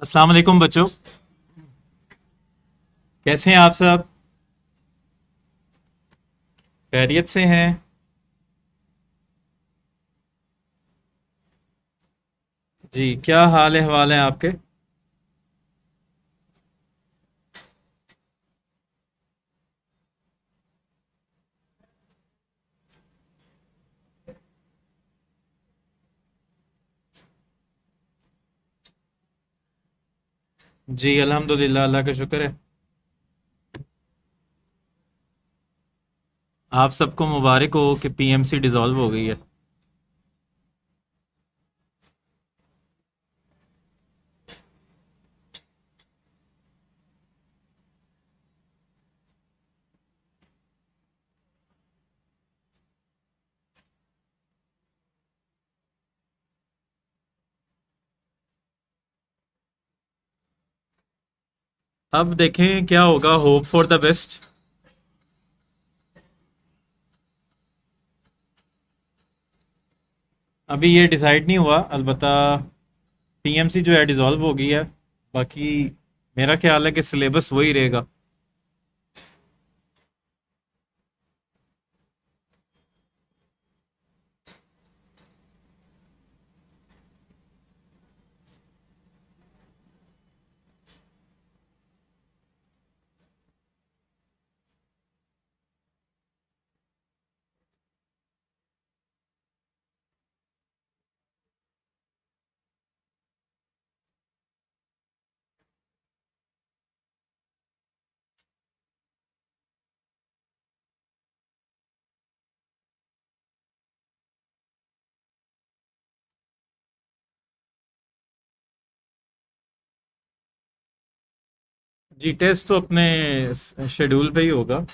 अस्सलाम वालेकुम बच्चों। कैसे हैं आप सब? खैरियत से हैं? जी, क्या हाल है हवाल है आपके? जी अल्हम्दुलिल्लाह, अल्लाह का शुक्र है। आप सबको मुबारक हो कि पीएमसी डिसॉल्व हो गई है। अब देखें क्या होगा, होप फॉर द बेस्ट। अभी ये डिसाइड नहीं हुआ, अलबत्ता पीएमसी जो है डिसॉल्व हो गई है। बाकी मेरा ख्याल है कि सिलेबस वही रहेगा। जी, टेस्ट तो अपने शेड्यूल पे ही होगा।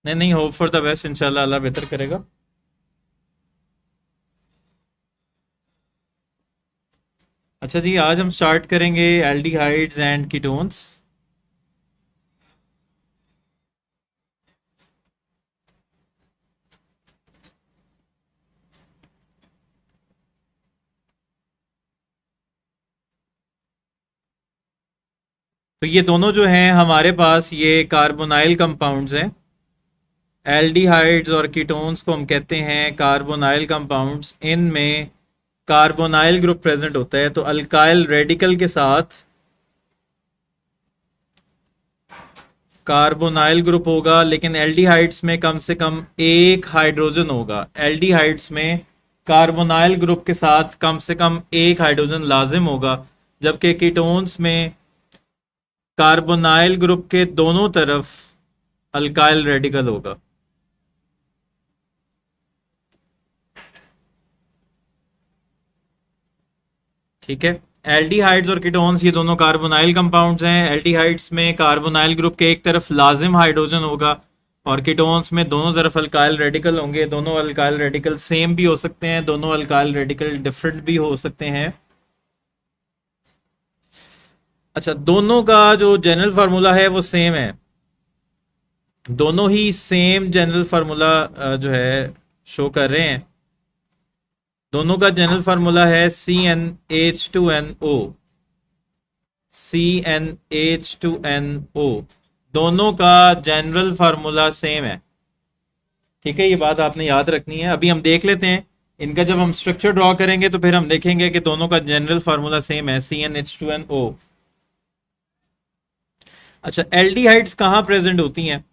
नहीं नहीं, होप फॉर द बेस्ट, इंशाल्लाह अल्लाह बेहतर करेगा। अच्छा जी, आज हम स्टार्ट करेंगे एल्डिहाइड्स एंड कीटोन्स। तो ये दोनों जो हैं हमारे पास, ये कार्बोनाइल कंपाउंड्स हैं। एल्डिहाइड्स और कीटोन्स को हम कहते हैं कार्बोनाइल कंपाउंड्स। इनमें कार्बोनाइल ग्रुप प्रेजेंट होता है, तो अल्काइल रेडिकल के साथ कार्बोनाइल ग्रुप होगा, लेकिन एल्डिहाइड्स में कम से कम एक हाइड्रोजन होगा। एल्डिहाइड्स में कार्बोनाइल ग्रुप के साथ कम से कम एक हाइड्रोजन लाजिम होगा, जबकि कीटोन्स में कार्बोनाइल ग्रुप के दोनों तरफ अल्काइल रेडिकल होगा। ठीक है। एल्डिहाइड्स और कीटोन्स ये दोनों कार्बोनाइल कंपाउंड्स हैं। एल्डिहाइड्स में कार्बोनाइल ग्रुप के एक तरफ लाजिम हाइड्रोजन होगा, और कीटोन्स में दोनों तरफ अल्काइल रेडिकल होंगे। दोनों अल्काइल रेडिकल सेम भी हो सकते हैं, दोनों अल्काइल रेडिकल डिफरेंट भी हो सकते हैं। अच्छा, दोनों का जो जनरल फार्मूला है वो सेम है। दोनों ही सेम जनरल फार्मूला जो है शो कर रहे हैं। दोनों का जनरल फार्मूला है CnH2nO। CnH2nO, दोनों का जनरल फार्मूला सेम है। ठीक है, ये बात आपने याद रखनी है। अभी हम देख लेते हैं इनका, जब हम स्ट्रक्चर ड्रॉ करेंगे तो फिर हम देखेंगे कि दोनों का जनरल फार्मूला सेम है, CnH2nO। अच्छा, एल्डिहाइड्स कहाँ प्रेजेंट होती हैं?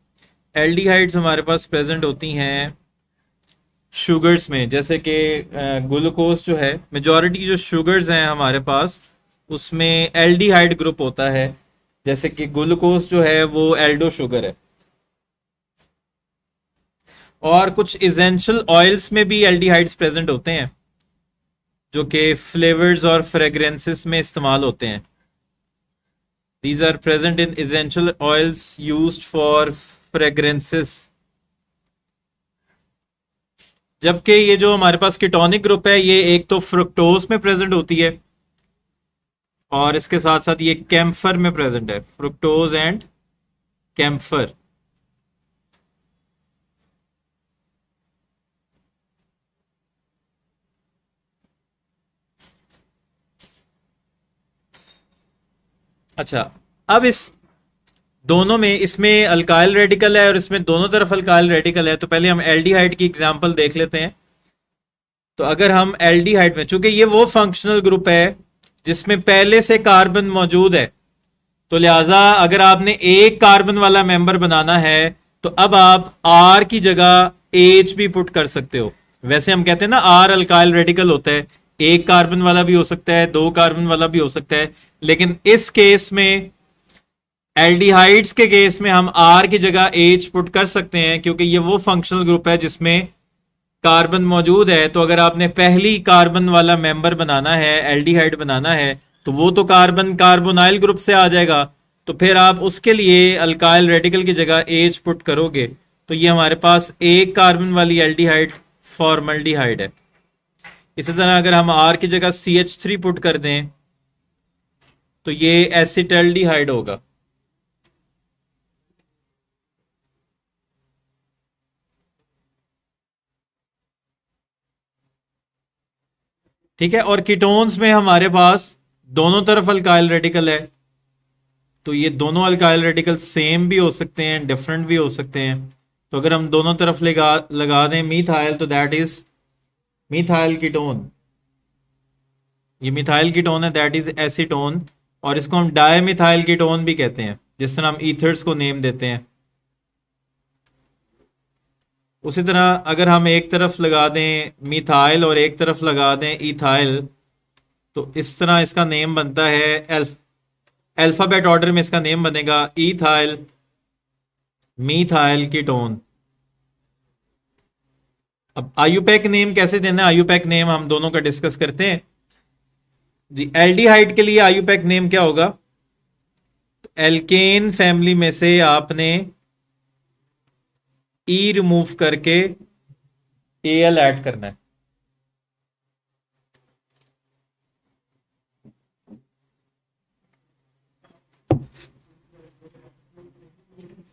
एल्डिहाइड्स हमारे पास प्रेजेंट होती हैं शुगर्स में, जैसे कि ग्लूकोज जो है, मेजॉरिटी जो शुगर्स हैं हमारे पास उसमें एल्डिहाइड ग्रुप होता है। जैसे कि ग्लूकोज जो है वो एल्डो शुगर है। और कुछ इसेंशियल ऑयल्स में भी एल्डिहाइड्स प्रेजेंट होते हैं, जो कि फ्लेवर्स और फ्रेग्रेंसेस में इस्तेमाल होते हैं। These are present in essential oils used for fragrances. जबकि ये जो हमारे पास कीटोनिक ग्रुप है ये एक तो फ्रुक्टोज में प्रेजेंट होती है और इसके साथ साथ ये कैम्फर में प्रेजेंट है, फ्रुक्टोज एंड कैम्फर। अच्छा, अब इस दोनों में, इसमें अल्काइल रेडिकल है और इसमें दोनों तरफ अल्काइल रेडिकल है, तो पहले हम एल्डिहाइड की एग्जांपल देख लेते हैं। तो अगर हम एल्डिहाइड में, चूंकि ये वो फंक्शनल ग्रुप है जिसमें पहले से कार्बन मौजूद है, तो लिहाजा अगर आपने एक कार्बन वाला मेंबर बनाना है तो अब आप आर की जगह एच भी पुट कर सकते हो। वैसे हम कहते हैं ना आर अल्काइल रेडिकल होता है, एक कार्बन वाला भी हो सकता है, दो कार्बन वाला भी हो सकता है, लेकिन इस केस में, एल्डिहाइड्स के केस में, हम आर की जगह एच पुट कर सकते हैं क्योंकि ये वो फंक्शनल ग्रुप है जिसमें कार्बन मौजूद है। तो अगर आपने पहली कार्बन वाला मेंबर बनाना है, एल्डिहाइड बनाना है, तो वो तो कार्बन कार्बोनाइल ग्रुप से आ जाएगा, तो फिर आप उसके लिए अल्काइल रेडिकल की जगह एच पुट करोगे, तो ये हमारे पास एक कार्बन वाली एल्डिहाइड फॉर्मल्डिहाइड है। इसी तरह अगर हम आर की जगह CH3 पुट कर दें तो ये एसिटल्डिहाइड होगा। ठीक है, और कीटोन्स में हमारे पास दोनों तरफ अल्काइल रेडिकल है, तो ये दोनों अल्काइल रेडिकल सेम भी हो सकते हैं, डिफरेंट भी हो सकते हैं। तो अगर हम दोनों तरफ लगा दें मीथाइल, तो दैट इज मिथाइल कीटोन। ये मिथाइल कीटोन है, दैट इज एसीटोन। और इसको हम डायमिथाइल कीटोन भी कहते हैं, जिस तरह हम ईथर्स को नेम देते हैं। उसी तरह अगर हम एक तरफ लगा दें मिथाइल और एक तरफ लगा दें इथाइल, तो इस तरह इसका नेम बनता है, अल्फाबेट ऑर्डर में इसका नेम बनेगा इथाइल मीथाइल कीटोन। अब आयुपैक नेम कैसे देना है, आयुपैक नेम हम दोनों का डिस्कस करते हैं जी। एल्डिहाइड के लिए आयुपैक नेम क्या होगा, तो एल्केन फैमिली में से आपने ई रिमूव करके एल ऐड करना है।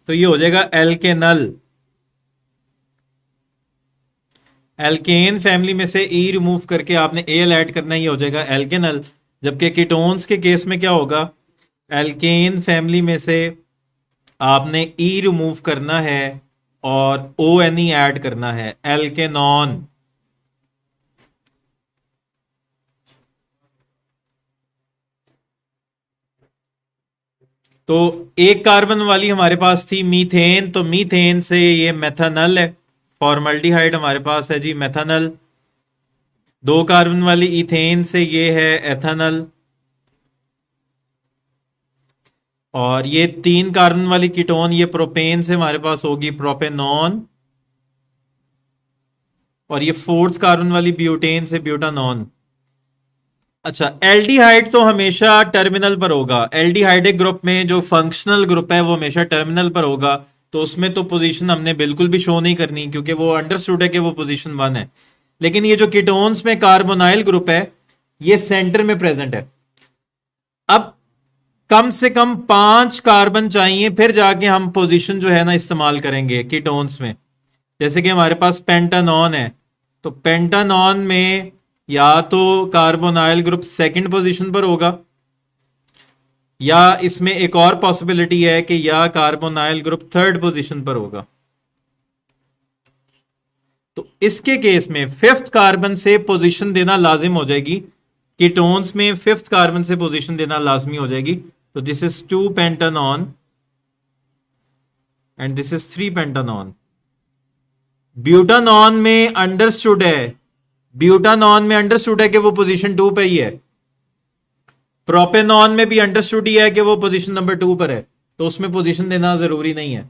तो ये हो जाएगा एल्केनल। एल्केन फैमिली में से ई रिमूव करके आपने एल ऐड करना, ही हो जाएगा एल्केनल। जबकि कीटोन्स के केस में क्या होगा, एल्केन फैमिली में से आपने ई रिमूव करना है और ओ एन ई ऐड करना है, एल्केनॉन। तो एक कार्बन वाली हमारे पास थी मीथेन, तो मीथेन से ये मेथानल है, फॉर्मल्डिहाइड हमारे पास है जी मेथानल। दो कार्बन वाली इथेन से ये है एथानल। और ये तीन कार्बन वाली कीटोन, ये प्रोपेन से हमारे पास होगी प्रोपेनॉन। और ये फोर्थ कार्बन वाली ब्यूटेन से ब्यूटानॉन। अच्छा, एल्डिहाइड तो हमेशा टर्मिनल पर होगा। एल्डिहाइडिक ग्रुप में जो फंक्शनल ग्रुप है वो हमेशा टर्मिनल पर होगा, तो उसमें तो पोजीशन हमने बिल्कुल भी शो नहीं करनी क्योंकि वो अंडरस्टूड है कि वो पोजीशन 1 है। लेकिन ये जो कीटोन्स में कार्बोनाइल ग्रुप है ये सेंटर में प्रेजेंट है। अब कम से कम 5 कार्बन चाहिए, फिर जाके हम पोजीशन जो है ना इस्तेमाल करेंगे कीटोन्स में। जैसे कि हमारे पास पेंटानॉन है, तो पेंटानॉन में या तो कार्बोनाइल ग्रुप सेकंड पोजीशन पर होगा, या इसमें एक और पॉसिबिलिटी है कि या कार्बोनाइल ग्रुप थर्ड पोजीशन पर होगा। तो इसके केस में फिफ्थ कार्बन से पोजीशन देना लाजिम हो जाएगी, कीटोन्स में फिफ्थ कार्बन से पोजीशन देना लाजमी हो जाएगी। तो this is 2 pentanone and this is 3 pentanone. Butanone में अंडरस्टूड है, ब्यूटानॉन में अंडरस्टूड है कि वो पोजीशन 2 पे ही है। प्रोपेनॉन में भी अंडरस्टूड ही है कि वो पोजीशन नंबर 2 पर है, तो उसमें पोजीशन देना जरूरी नहीं है।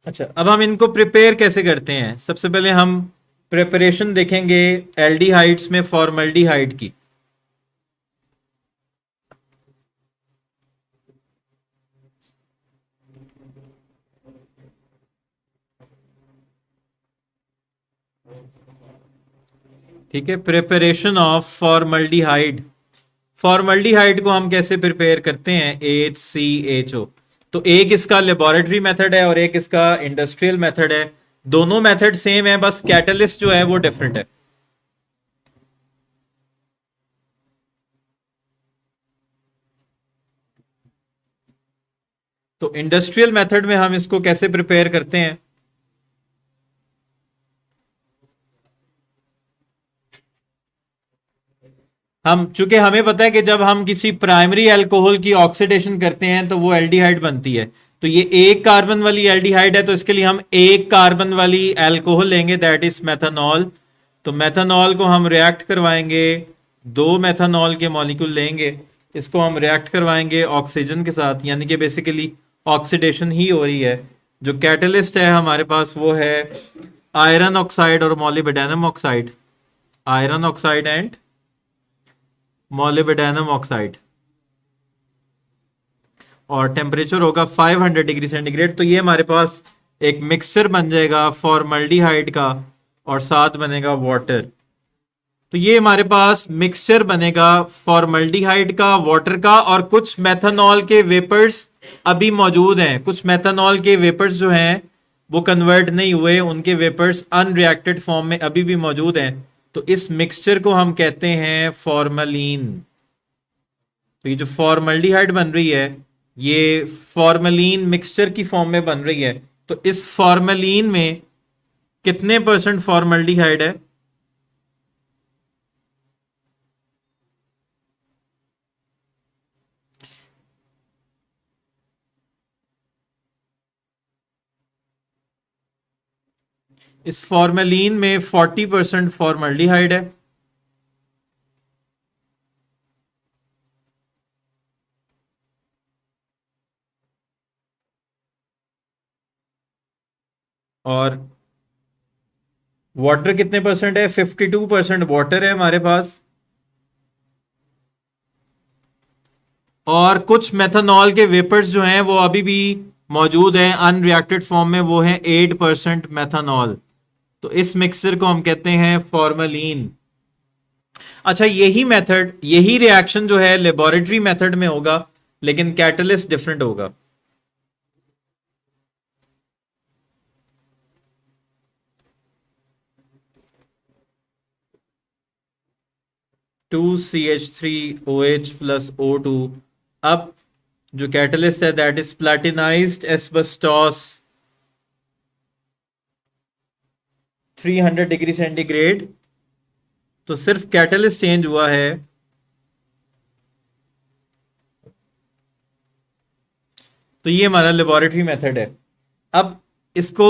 अच्छा, अब हम इनको प्रिपेयर कैसे करते हैं। सबसे पहले हम प्रिपरेशन देखेंगे एल्डिहाइड्स में फॉर्मल्डिहाइड की। ठीक है, प्रिपरेशन ऑफ फॉर्मल्डिहाइड। फॉर्मल्डिहाइड को हम कैसे प्रिपेयर करते हैं? HCHO। तो एक इसका लेबोरेटरी मेथड है और एक इसका इंडस्ट्रियल मेथड है। दोनों मेथड सेम है, बस कैटलिस्ट जो है वो डिफरेंट है। तो इंडस्ट्रियल मेथड में हम इसको कैसे प्रिपेयर करते हैं? हम चूंकि हमें पता है कि जब हम किसी प्राइमरी अल्कोहल की ऑक्सीडेशन करते हैं तो वो एल्डिहाइड बनती है। तो ये एक कार्बन वाली एल्डिहाइड है, तो इसके लिए हम एक कार्बन वाली अल्कोहल लेंगे, दैट इज मेथनॉल। तो मेथनॉल को हम रिएक्ट करवाएंगे, दो मेथनॉल के मॉलिक्यूल लेंगे, इसको हम रिएक्ट करवाएंगे ऑक्सीजन के साथ, यानी कि बेसिकली ऑक्सीडेशन ही हो रही है। जो कैटलिस्ट है हमारे पास वो है आयरन ऑक्साइड और molybdenum oxide, iron oxide and molybdenum oxide, और टेम्परेचर होगा 500 डिग्री सेंटीग्रेड। तो ये हमारे पास एक मिक्सचर बन जाएगा फॉर्मल्डिहाइड का और साथ बनेगा वाटर। तो ये हमारे पास मिक्सचर बनेगा फॉर्मल्डिहाइड का, वाटर का, और कुछ मेथनॉल के वेपर्स अभी मौजूद हैं। कुछ मेथनॉल के वेपर्स जो हैं वो कन्वर्ट नहीं हुए, उनके वेपर्स अनरिएक्टेड फॉर्म में अभी भी मौजूद हैं। तो इस मिक्सचर को हम कहते हैं फॉर्मलीन। तो ये जो फॉर्मल्डिहाइड बन रही है ये फॉर्मलीन मिक्सचर की फॉर्म में बन रही है। तो इस फॉर्मलीन में कितने परसेंट फॉर्मल्डिहाइड है? इस फॉर्मलीन में 40% फॉर्मल्डिहाइड है। और वाटर कितने परसेंट है? 52% वाटर है हमारे पास। और कुछ मेथनॉल के वेपर्स जो हैं वो अभी भी मौजूद हैं अनरिएक्टेड फॉर्म में, वो है 8% मेथनॉल। तो इस मिक्सचर को हम कहते हैं फॉर्मलीन। अच्छा, यही मेथड, यही रिएक्शन जो है लेबोरेटरी मेथड में होगा, लेकिन कैटलिस्ट डिफरेंट होगा। (2CH3OH+O2). अब जो कैटलिस्ट है that is platinized asbestos, 300 degree centigrade. तो सिर्फ कैटलिस्ट चेंज हुआ है। तो ये हमारा लेबोरेटरी मेथड है। अब इसको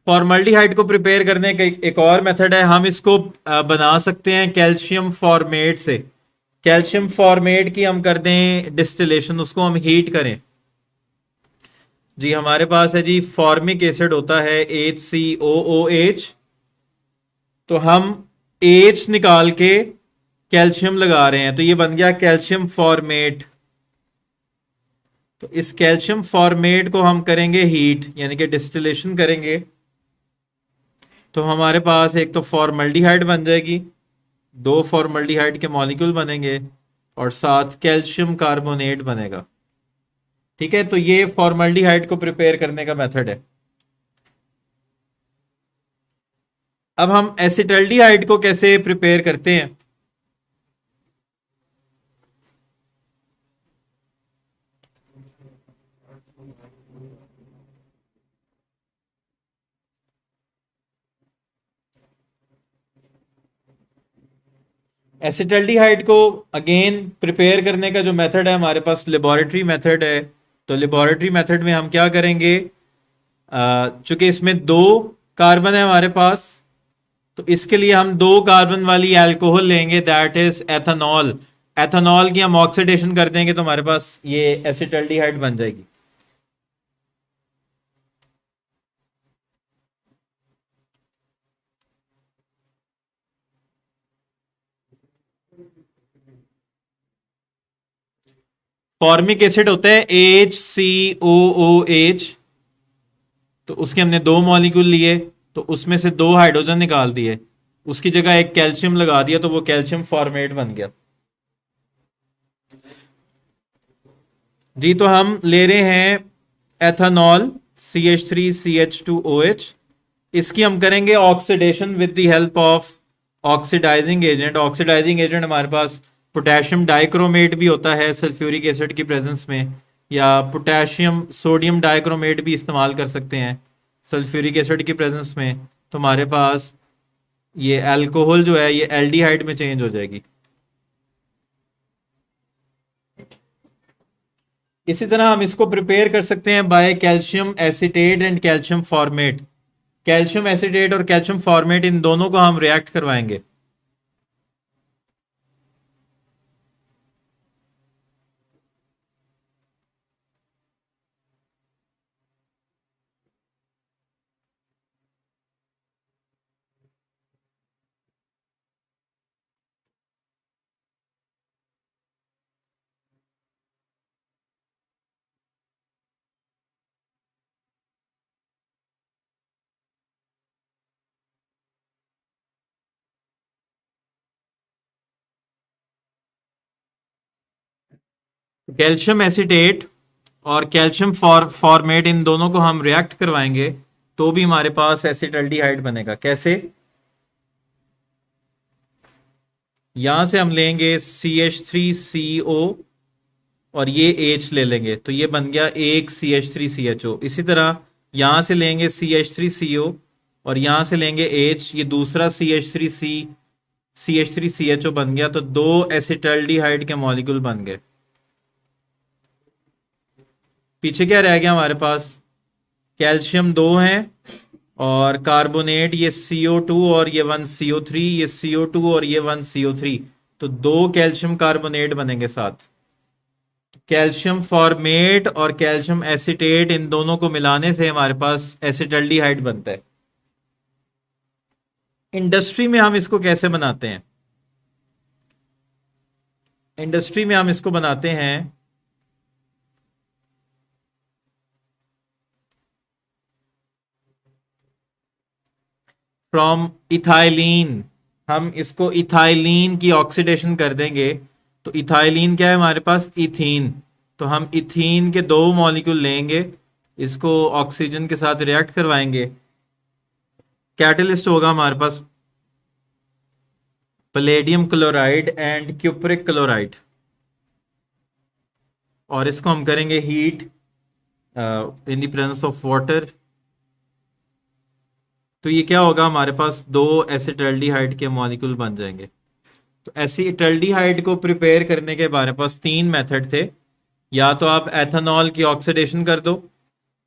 फॉर्मल्डिहाइड को प्रिपेयर करने का एक और मेथड है। हम इसको बना सकते हैं कैल्शियम फॉर्मेट से। कैल्शियम फॉर्मेट की हम कर दें डिस्टिलेशन, उसको हम हीट करें। जी हमारे पास है जी फॉर्मिक एसिड होता है HCOOH। तो हम H निकाल के कैल्शियम लगा रहे हैं, तो ये बन गया कैल्शियम फॉर्मेट। तो इस कैल्शियम फॉर्मेट को हम करेंगे हीट, यानी कि डिस्टिलेशन करेंगे। तो हमारे पास एक तो फॉर्मल्डिहाइड बन जाएगी, दो फॉर्मल्डिहाइड के मॉलिक्यूल बनेंगे और साथ कैल्शियम कार्बोनेट बनेगा। ठीक है, तो ये फॉर्मल्डिहाइड को प्रिपेयर करने का मेथड है। अब हम एसिटल्डिहाइड को कैसे प्रिपेयर करते हैं? एसिटल्डिहाइड को अगेन प्रिपेयर करने का जो मेथड है हमारे पास लेबोरेटरी मेथड है। तो लेबोरेटरी मेथड में हम क्या करेंगे, चूंकि इसमें दो कार्बन है हमारे पास, तो इसके लिए हम दो कार्बन वाली अल्कोहल लेंगे, दैट इज एथेनॉल। एथेनॉल की हम ऑक्सीडेशन कर देंगे तो हमारे पास ये एसिटल्डिहाइड बन जाएगी। फॉर्मिक एसिड होता है HCOOH। तो उसके हमने दो मॉलिक्यूल लिए, तो उसमें से दो हाइड्रोजन निकाल दिए, उसकी जगह एक कैल्शियम लगा दिया तो वो कैल्शियम फॉर्मेट बन गया। जी, तो हम ले रहे हैं एथेनॉल CH3CH2OH। इसकी हम करेंगे oxidation with the help of oxidizing agent. Oxidizing agent हमारे पास पोटेशियम डाइक्रोमेट भी होता है सल्फ्यूरिक एसिड की प्रेजेंस में, या पोटेशियम सोडियम डाइक्रोमेट भी इस्तेमाल कर सकते हैं सल्फ्यूरिक एसिड की प्रेजेंस में। तो हमारे पास ये अल्कोहल जो है ये एल्डिहाइड में चेंज हो जाएगी। इसी तरह हम इसको प्रिपेयर कर सकते हैं by calcium acetate and calcium formate. Calcium acetate और कैल्शियम फॉर्मेट इन दोनों को हम रिएक्ट करवाएंगे। कैल्शियम एसीटेट और कैल्शियम फॉर्मेट इन दोनों को हम रिएक्ट करवाएंगे तो भी हमारे पास एसिटल्डिहाइड बनेगा। कैसे? यहां से हम लेंगे CH3CO और ये H ले लेंगे तो ये बन गया एक CH3CHO। इसी तरह यहां से लेंगे CH3CO और यहां से लेंगे H, ये दूसरा CH3CHO बन गया। तो दो एसिटल्डिहाइड के मॉलिक्यूल बन गए। पीछे क्या रह गया हमारे पास? कैल्शियम दो हैं और कार्बोनेट ये CO2 और ये 1CO3, ये CO2 और ये 1CO3, तो दो कैल्शियम कार्बोनेट बनेंगे साथ। कैल्शियम फॉर्मेट और कैल्शियम एसीटेट इन दोनों को मिलाने से हमारे पास एसिटल्डिहाइड बनता है। इंडस्ट्री में हम इसको कैसे बनाते हैं? इंडस्ट्री में हम इसको बनाते हैं फ्रॉम इथाइलिन। हम इसको इथाइलिन की ऑक्सीडेशन कर देंगे तो इथाइलिन क्या है हमारे पास? इथीन। तो हम इथीन के दो मॉलिक्यूल लेंगे, इसको ऑक्सीजन के साथ रिएक्ट करवाएंगे। कैटलिस्ट होगा हमारे पास palladium chloride and cupric chloride, और इसको हम करेंगे heat in the presence of water. तो ये क्या होगा? हमारे पास दो एसिटल्डिहाइड के मॉलिक्यूल बन जाएंगे। तो एसिटल्डिहाइड को प्रिपेयर करने के हमारे पास तीन मेथड थे। या तो आप एथेनॉल की ऑक्सीडेशन कर दो,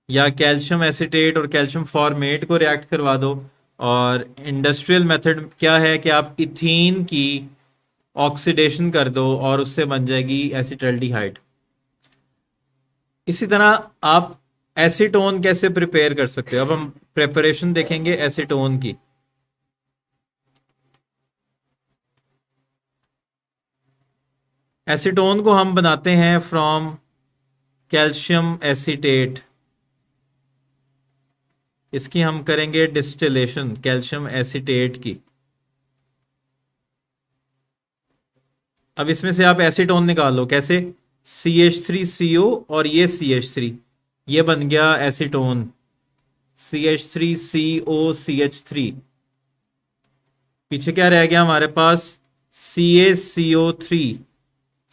या कैल्शियम एसीटेट और कैल्शियम फॉर्मेट को रिएक्ट करवा दो, और इंडस्ट्रियल मेथड क्या है कि आप इथीन की ऑक्सीडेशन कर दो और उससे बन जाएगी एसिटल्डिहाइड। इसी तरह आप एसीटोन कैसे प्रिपेयर कर सकते हो? अब हम प्रिपरेशन देखेंगे एसीटोन की। एसीटोन को हम बनाते हैं फ्रॉम कैल्शियम एसीटेट। इसकी हम करेंगे डिस्टिलेशन कैल्शियम एसीटेट की। अब इसमें से आप एसीटोन निकालो। कैसे? CH3CO और ये CH3, ये बन गया एसीटोन CH3COCH3। पीछे क्या रह गया हमारे पास? CaCO3,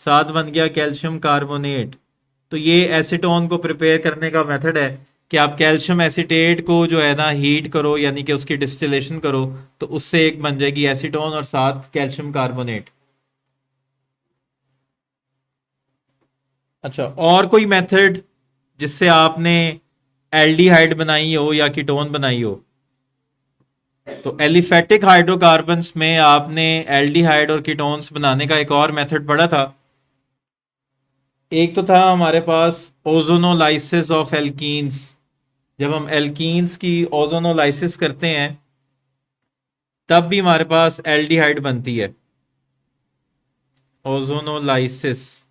साथ बन गया कैल्शियम कार्बोनेट। तो ये एसीटोन को प्रिपेयर करने का मेथड है कि आप कैल्शियम एसीटेट को जो है ना हीट करो, यानी कि उसकी डिस्टिलेशन करो, तो उससे एक बन जाएगी एसीटोन और साथ कैल्शियम कार्बोनेट। अच्छा, और कोई मेथड जिससे आपने एल्डिहाइड बनाई हो या कीटोन बनाई हो? तो एलिफेटिक हाइड्रोकार्बन्स में आपने एल्डिहाइड और कीटोन्स बनाने का एक और मेथड पढ़ा था। एक तो था हमारे पास ओजोनोलाइसिस ऑफ एल्कीन्स। जब हम एल्कीन्स की ओजोनोलाइसिस करते हैं तब भी हमारे पास एल्डिहाइड बनती है, ओजोनोलाइसिस।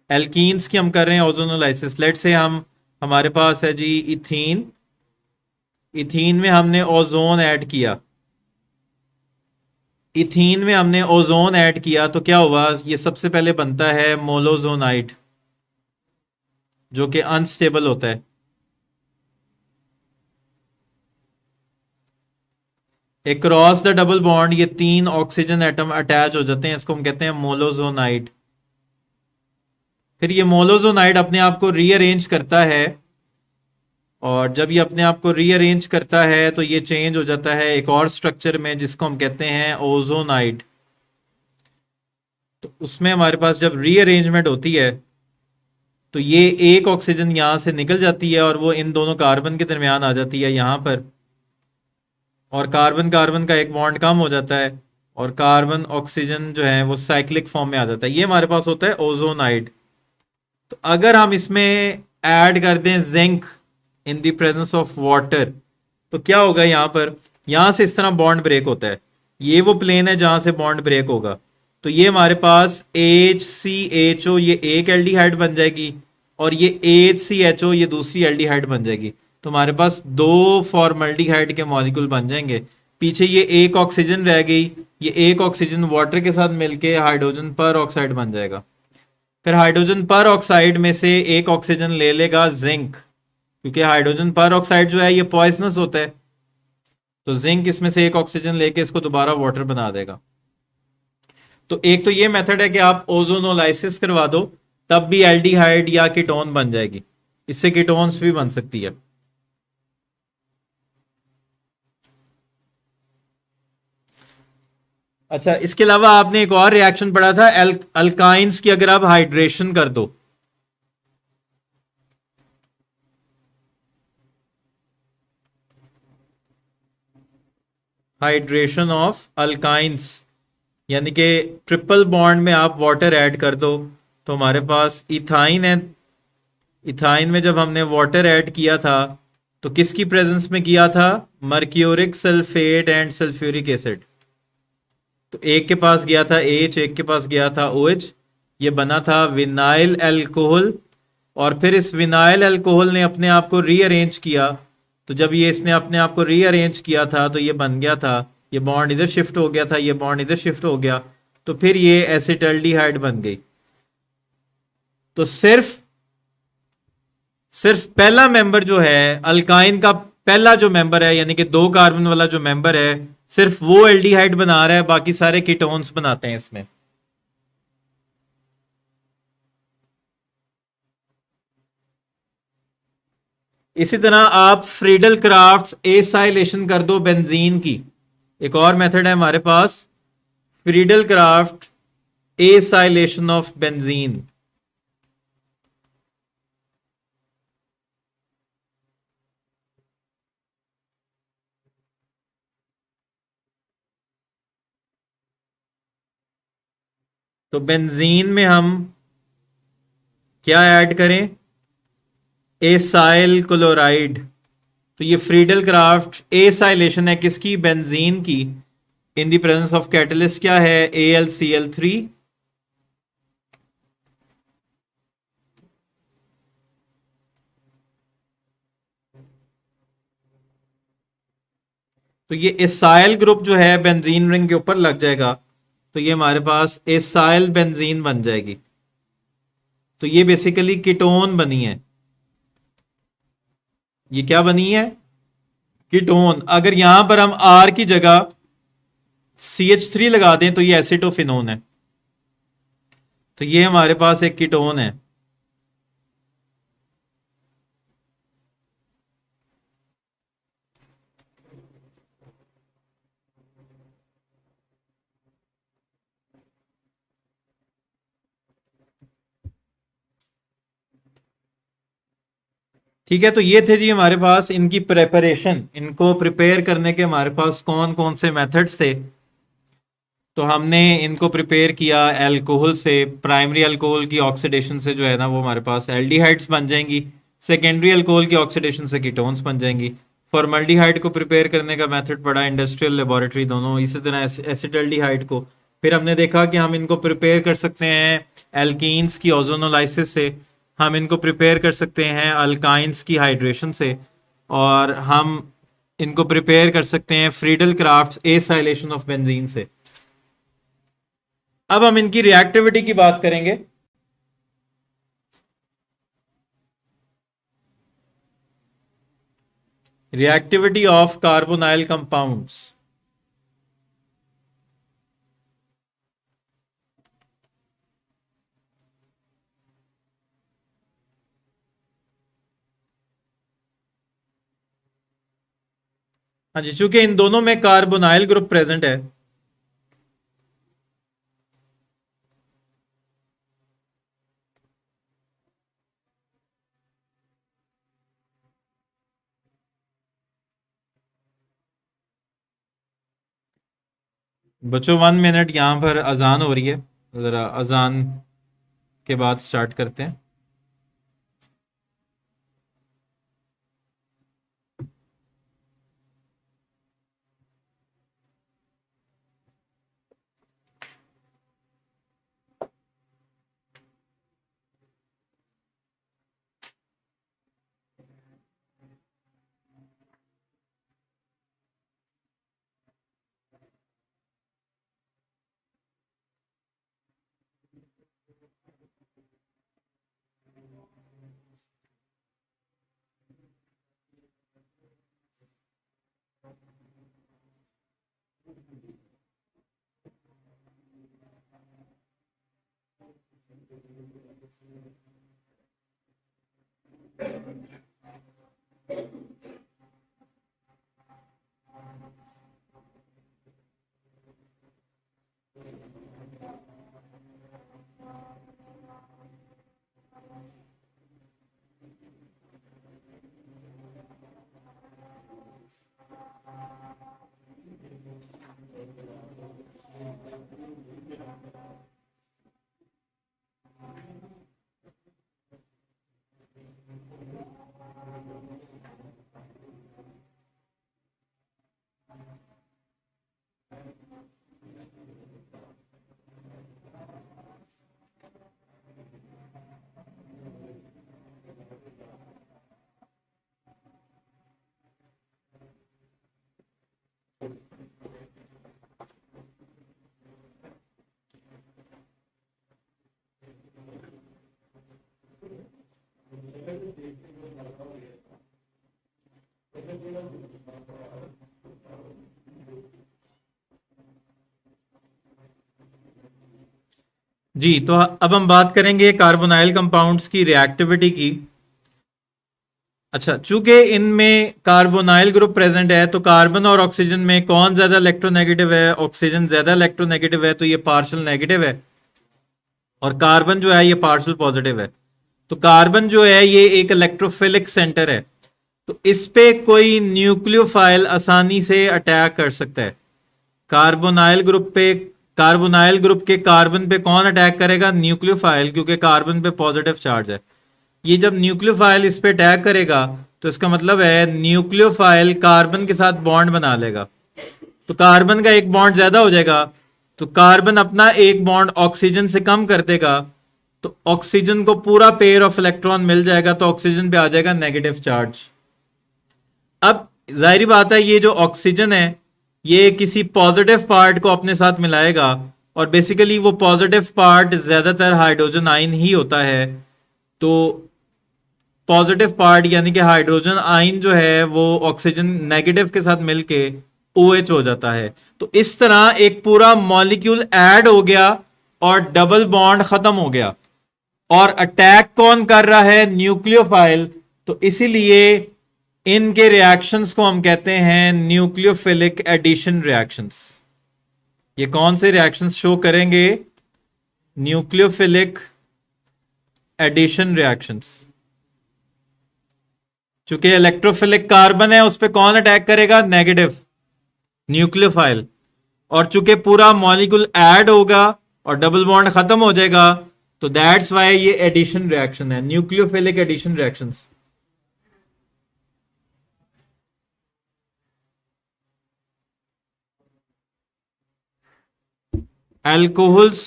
एल्कीन्स की हम कर रहे हैं ओजोनोलाइसिस। लेट से हम हमारे पास है जी इथीन, इथीन में हमने ओजोन ऐड किया, इथीन में हमने ओजोन ऐड किया तो क्या हुआ, ये सबसे पहले बनता है मोलोजोनाइड जो कि अनस्टेबल होता है। अक्रॉस द डबल बॉन्ड ये 3 ऑक्सीजन एटम अटैच हो जाते हैं, इसको हम कहते हैं मोलोजोनाइड। फिर ये मोलोजोनाइड अपने आप को रीअरेंज करता है, और जब ये अपने आप को रीअरेंज करता है तो ये चेंज हो जाता है एक और स्ट्रक्चर में जिसको हम कहते हैं ओजोनाइड। तो उसमें हमारे पास जब रीअरेंजमेंट होती है तो ये एक ऑक्सीजन यहां से निकल जाती है और वो इन दोनों कार्बन के दरमियान आ जाती है यहां पर, और कार्बन कार्बन का एक बॉन्ड कम हो जाता है और कार्बन ऑक्सीजन जो है वो साइक्लिक फॉर्म में आ जाता है। ये हमारे पास होता है ओजोनाइड। तो अगर हम इसमें ऐड कर दें zinc in the presence of water तो क्या होगा, यहां पर यहां से इस तरह बॉन्ड ब्रेक होता है, ये वो प्लेन है जहां से बॉन्ड ब्रेक होगा। तो ये हमारे पास HCHO ये एक एल्डिहाइड बन जाएगी और ये HCHO ये दूसरी एल्डिहाइड बन जाएगी। तो हमारे पास 2 फॉर्मल्डिहाइड के मॉलिक्यूल बन जाएंगे। पीछे ये एक ऑक्सीजन रह गई, ये एक ऑक्सीजन वाटर के साथ मिलके हाइड्रोजन पर ऑक्साइड बन जाएगा। फिर हाइड्रोजन पर ऑक्साइड में से एक ऑक्सीजन ले लेगा जिंक, क्योंकि हाइड्रोजन पर ऑक्साइड जो है ये पॉइजनस होता है, तो जिंक इसमें से एक ऑक्सीजन लेके इसको दोबारा वाटर बना देगा। तो एक तो ये मेथड है कि आप ओजोनोलाइसिस करवा दो तब भी एल्डिहाइड या कीटोन बन जाएगी, इससे कीटोन्स भी बन सकती है। अच्छा, इसके अलावा आपने एक और रिएक्शन पढ़ा था अल्काइंस की अगर आप हाइड्रेशन कर दो, हाइड्रेशन ऑफ अल्काइंस, यानी कि ट्रिपल बॉन्ड में आप वाटर ऐड कर दो तो हमारे पास इथाइन है। इथाइन में जब हमने वाटर ऐड किया था तो किसकी प्रेजेंस में किया था, mercuric sulphate and sulphuric acid. तो एक के पास गया था H, एक के पास गया था OH, ये बना था विनाइल एल्कोहल। और फिर इस विनाइल एल्कोहल ने अपने आप को रीअरेंज किया, तो जब ये इसने अपने आप को रीअरेंज किया था तो ये बन गया था, ये बॉन्ड इधर शिफ्ट हो गया था, ये बॉन्ड इधर शिफ्ट हो गया, तो फिर ये एसिटल्डिहाइड बन गई। तो सिर्फ पहला मेंबर जो है अल्काइन का, पहला जो मेंबर है यानी कि 2 कार्बन वाला जो मेंबर है, सिर्फ वो एल्डिहाइड बना रहा है, बाकी सारे कीटोन्स बनाते हैं इसमें। इसी तरह आप फ्रीडल क्राफ्ट एसाइलेशन कर दो बेंजीन की, एक और मेथड है हमारे पास, Friedel Crafts acylation of benzene. तो बेंजीन में हम क्या ऐड करें, एसाइल क्लोराइड। तो ये फ्रीडल क्राफ्ट एसाइलेशन है किसकी, बेंजीन की, इन द प्रेजेंस ऑफ कैटलिस्ट क्या है, AlCl3। तो ये एसाइल ग्रुप जो है बेंजीन रिंग के ऊपर लग जाएगा, तो ये हमारे पास एसाइल बेंजीन बन जाएगी। तो ये बेसिकली कीटोन बनी है, ये क्या बनी है, कीटोन। अगर यहां पर हम R की जगह CH3 लगा दें तो ये एसिटोफिनोन है, तो ये हमारे पास एक कीटोन है। ठीक है, तो ये थे जी हमारे पास इनकी प्रेपरेशन, इनको प्रिपेयर करने के हमारे पास कौन कौन से मेथड्स थे। तो हमने इनको प्रिपेयर किया अल्कोहल से, प्राइमरी अल्कोहल की ऑक्सीडेशन से जो है ना वो हमारे पास एल्डिहाइड्स बन जाएंगी, सेकेंडरी अल्कोहल की ऑक्सीडेशन से कीटोन्स बन जाएंगी। फॉर्मल्डिहाइड को प्रिपेयर करने का मेथड पड़ा इंडस्ट्रियल लेबोरेटरी दोनों, इसी तरह एसिटल्डिहाइड को फिर हमने देखा कि हम इनको प्रिपेयर कर सकते हैं एल्कीन्स की ओजोनोलाइसिस से, हम इनको प्रिपेयर कर सकते हैं अल्काइंस की हाइड्रेशन से, और हम इनको प्रिपेयर कर सकते हैं Friedel crafts acylation of benzene से। अब हम इनकी रिएक्टिविटी की बात करेंगे। Reactivity of carbonyl compounds. हाँ जी, चूंकि इन दोनों में कार्बोनाइल ग्रुप प्रेजेंट है, बच्चों 1 मिनट, यहां पर अजान हो रही है, जरा अजान के बाद स्टार्ट करते हैं। जी, तो अब हम बात करेंगे कार्बोनाइल कंपाउंड्स की रिएक्टिविटी की। अच्छा, चूंकि इनमें कार्बोनाइल ग्रुप प्रेजेंट है, तो कार्बन और ऑक्सीजन में कौन ज्यादा इलेक्ट्रोनेगेटिव है? ऑक्सीजन ज्यादा इलेक्ट्रोनेगेटिव है, तो ये पार्शियल नेगेटिव है, और कार्बन जो है ये पार्शियल पॉजिटिव है। तो कार्बन जो है ये एक इलेक्ट्रोफिलिक सेंटर है, तो इस पे कोई न्यूक्लियोफाइल आसानी से अटैक कर सकता है। कार्बोनाइल ग्रुप पे, कार्बोनाइल ग्रुप के कार्बन पे कौन अटैक करेगा? न्यूक्लियोफाइल, क्योंकि कार्बन पे पॉजिटिव चार्ज है। ये जब न्यूक्लियोफाइल इस पे अटैक करेगा, तो इसका मतलब है न्यूक्लियोफाइल कार्बन के साथ बॉन्ड बना लेगा, तो कार्बन का एक बॉन्ड ज्यादा हो जाएगा, तो कार्बन अपना एक बॉन्ड ऑक्सीजन से कम कर देगा, तो ऑक्सीजन को पूरा पेयर ऑफ इलेक्ट्रॉन मिल जाएगा, तो ऑक्सीजन पे आ जाएगा नेगेटिव चार्ज। अब जाहिर बात है, ये जो ऑक्सीजन है ये किसी पॉजिटिव पार्ट को अपने साथ मिलाएगा, और बेसिकली वो पॉजिटिव पार्ट ज्यादातर हाइड्रोजन आयन ही होता है। तो पॉजिटिव पार्ट यानी कि हाइड्रोजन आयन जो है वो ऑक्सीजन नेगेटिव के साथ मिलके OH हो जाता है। तो इस तरह एक पूरा मॉलिक्यूल ऐड हो गया और डबल बॉन्ड खत्म हो गया। और अटैक कौन कर रहा है? न्यूक्लियोफाइल। तो इसीलिए इनके रिएक्शंस को हम कहते हैं न्यूक्लियोफिलिक एडिशन रिएक्शंस। ये कौन से रिएक्शंस शो करेंगे? Nucleophilic addition reactions. चूंकि इलेक्ट्रोफिलिक कार्बन है, उस पर कौन अटैक करेगा? Negative, nucleophile. और चूंकि पूरा मॉलिक्यूल ऐड होगा और डबल बॉन्ड खत्म हो जाएगा, तो दैट्स वाई ये एडिशन रिएक्शन है, न्यूक्लियोफिलिक एडिशन रिएक्शंस। अल्कोहल्स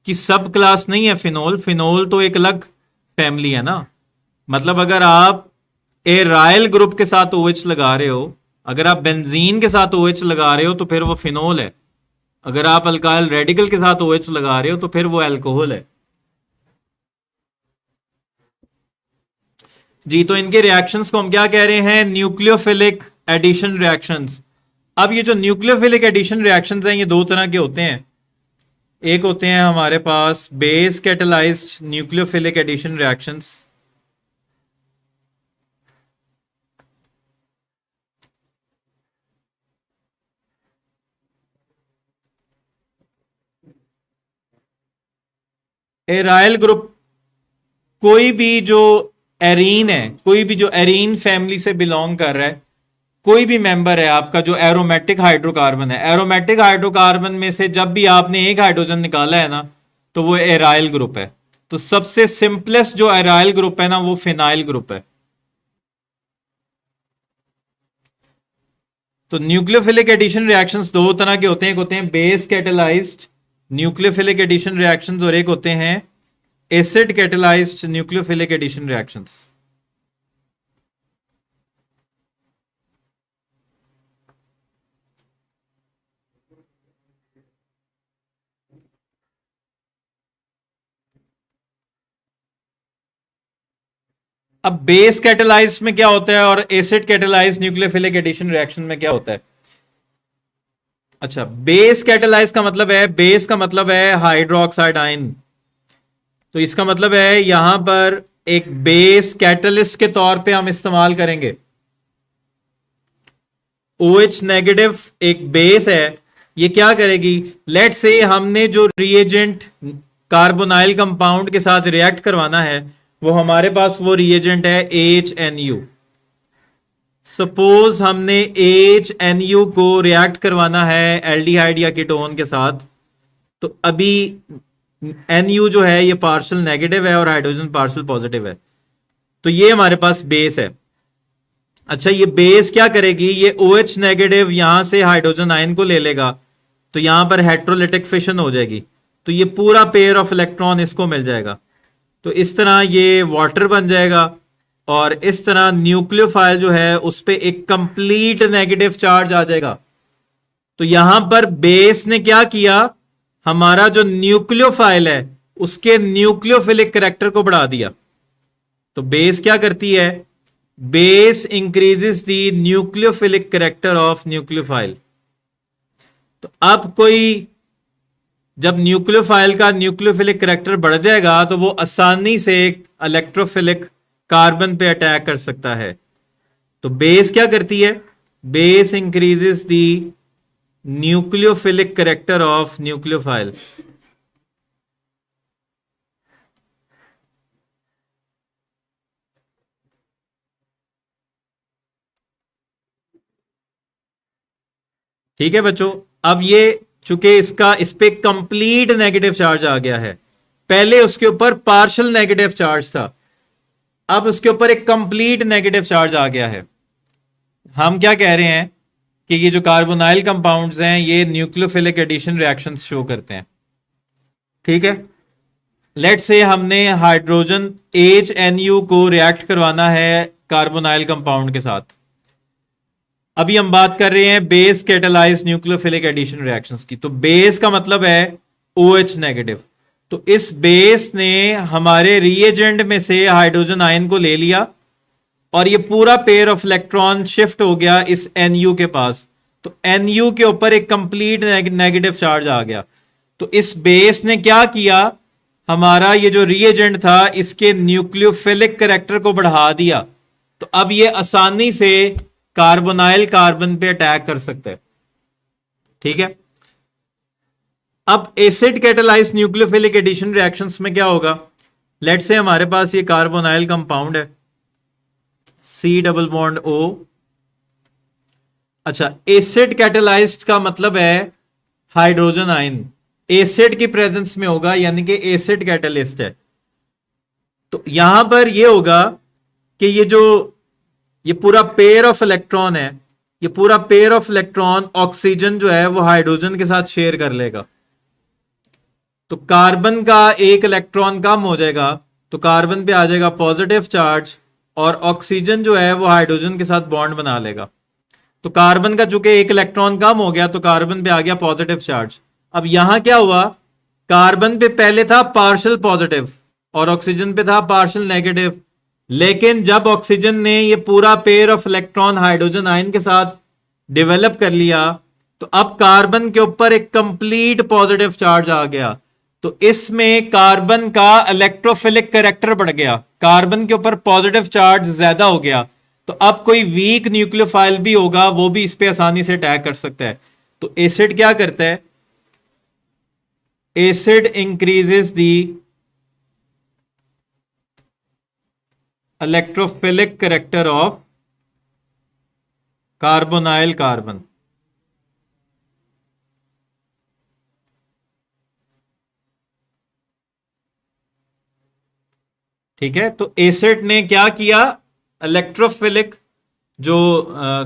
की सब क्लास नहीं है फिनोल, फिनोल तो एक अलग फैमिली है ना। मतलब अगर आप एराइल ग्रुप के साथ OH लगा रहे हो, अगर आप बेंजीन के साथ OH लगा रहे हो तो फिर वो फिनोल है। अगर आप अल्काइल रेडिकल के साथ OH लगा रहे हो तो फिर वो अल्कोहल है। जी, तो इनके रिएक्शंस को हम क्या कह रहे हैं? Nucleophilic addition reactions. अब ये जो न्यूक्लियोफिलिक एडिशन रिएक्शंस हैं ये दो तरह के होते हैं। एक होते हैं हमारे पास base catalysed nucleophilic addition reactions, aryl group कोई भी जो एरीन है, कोई भी जो एरीन फैमिली से बिलोंग कर रहा है, कोई भी मेंबर है आपका जो एरोमेटिक हाइड्रोकार्बन है, एरोमेटिक हाइड्रोकार्बन में से जब भी आपने एक हाइड्रोजन निकाला है ना तो वो एराइल ग्रुप है। तो सबसे सिंपलेस्ट जो एराइल ग्रुप है ना वो फिनाइल ग्रुप है। तो न्यूक्लियोफिलिक एडिशन रिएक्शंस दो तरह के होते हैं, एक होते हैं base catalysed nucleophilic addition reactions और एक होते हैं acid catalysed nucleophilic addition reactions. अब बेस कैटेलाइज्ड में क्या होता है और acid catalysed nucleophilic addition reaction में क्या होता है? अच्छा, बेस कैटेलाइज का मतलब है, बेस का मतलब है हाइड्रोक्साइड आयन। तो इसका मतलब है यहां पर एक बेस कैटलिस्ट के तौर पे हम इस्तेमाल करेंगे। OH नेगेटिव एक बेस है, ये क्या करेगी? लेट से हमने जो रिएजेंट कार्बोनाइल कंपाउंड के साथ रिएक्ट करवाना है वो हमारे पास वो रिएजेंट है HNU। सपोज हमने HNU को रिएक्ट करवाना है एल्डिहाइड या कीटोन के साथ, तो अभी NU जो है ये पार्शियल नेगेटिव है और हाइड्रोजन पार्शियल पॉजिटिव है। तो ये हमारे पास बेस है। अच्छा, ये बेस क्या करेगी? ये OH नेगेटिव यहां से हाइड्रोजन आयन को ले लेगा, तो यहां पर हेट्रोलिटिक फिशन हो जाएगी, तो ये पूरा पेयर ऑफ इलेक्ट्रॉन इसको मिल जाएगा। तो इस तरह ये वाटर बन जाएगा और इस तरह न्यूक्लियोफाइल जो है उस पे एक कंप्लीट नेगेटिव चार्ज आ जाएगा। तो यहां पर बेस ने क्या किया? हमारा जो न्यूक्लियोफाइल है उसके न्यूक्लियोफिलिक कैरेक्टर को बढ़ा दिया। तो बेस क्या करती है? Base increases the nucleophilic character of nucleophile. तो अब कोई जब न्यूक्लियोफाइल का न्यूक्लियोफिलिक कैरेक्टर बढ़ जाएगा तो वो आसानी से एक इलेक्ट्रोफिलिक कार्बन पे अटैक कर सकता है। तो बेस क्या करती है? Base increases the nucleophilic character of nucleophile. ठीक है बच्चों, अब ये चूंकि इसका इस पे कंप्लीट नेगेटिव चार्ज आ गया है, पहले उसके ऊपर पार्शियल नेगेटिव चार्ज था, अब उसके ऊपर एक कंप्लीट नेगेटिव चार्ज आ गया है। हम क्या कह रहे हैं कि ये जो कार्बोनाइल कंपाउंड्स हैं ये न्यूक्लियोफिलिक एडिशन रिएक्शंस शो करते हैं। ठीक है, लेट से हमने हाइड्रोजन HNU को रिएक्ट करवाना है कार्बोनाइल कंपाउंड के साथ। अभी हम बात कर रहे हैं base catalysed nucleophilic addition reactions की। तो बेस का मतलब है OH नेगेटिव। तो इस बेस ने हमारे रिएजेंट में से हाइड्रोजन आयन को ले लिया और ये पूरा पेयर ऑफ इलेक्ट्रॉन शिफ्ट हो गया इस NU के पास। तो NU के ऊपर एक कंप्लीट नेगेटिव चार्ज आ गया। तो इस बेस ने क्या किया? हमारा ये जो रिएजेंट था इसके न्यूक्लियोफिलिक कैरेक्टर को बढ़ा दिया। तो अब ये आसानी से कार्बोनाइल कार्बन पे अटैक कर सकते हैं। ठीक है, अब acid catalysed nucleophilic addition reactions में क्या होगा? लेट से हमारे पास ये कार्बोनाइल कंपाउंड है C डबल बॉन्ड O। अच्छा, एसिड कैटेलाइज्ड का मतलब है हाइड्रोजन आयन एसिड की प्रेजेंस में होगा, यानी कि एसिड कैटेलिस्ट है। तो यहां पर यह होगा कि ये पूरा पेयर ऑफ इलेक्ट्रॉन है, ये पूरा पेयर ऑफ इलेक्ट्रॉन ऑक्सीजन जो है वो हाइड्रोजन के साथ शेयर कर लेगा। तो कार्बन का एक इलेक्ट्रॉन कम हो जाएगा, तो कार्बन पे आ जाएगा पॉजिटिव चार्ज, और ऑक्सीजन जो है वो हाइड्रोजन के साथ बॉन्ड बना लेगा। तो कार्बन का चूंकि एक इलेक्ट्रॉन कम हो गया तो कार्बन पे आ गया पॉजिटिव चार्ज। अब यहां क्या हुआ, कार्बन पे पहले था पार्शियल पॉजिटिव और ऑक्सीजन पे था पार्शियल नेगेटिव, लेकिन जब ऑक्सीजन ने ये पूरा pair of electron hydrogen ion के साथ डेवलप कर लिया, तो अब कार्बन के ऊपर एक कंप्लीट पॉजिटिव चार्ज आ गया। तो इसमें कार्बन का इलेक्ट्रोफिलिक कैरेक्टर बढ़ गया, कार्बन के ऊपर पॉजिटिव चार्ज ज्यादा हो गया। तो अब कोई वीक न्यूक्लियोफाइल भी होगा वो भी इस पे आसानी से अटैक कर सकता है। तो एसिड क्या करता है, acid increases the electrophilic character of carbonyl carbon. ठीक है, तो एसिड ने क्या किया, इलेक्ट्रोफिलिक जो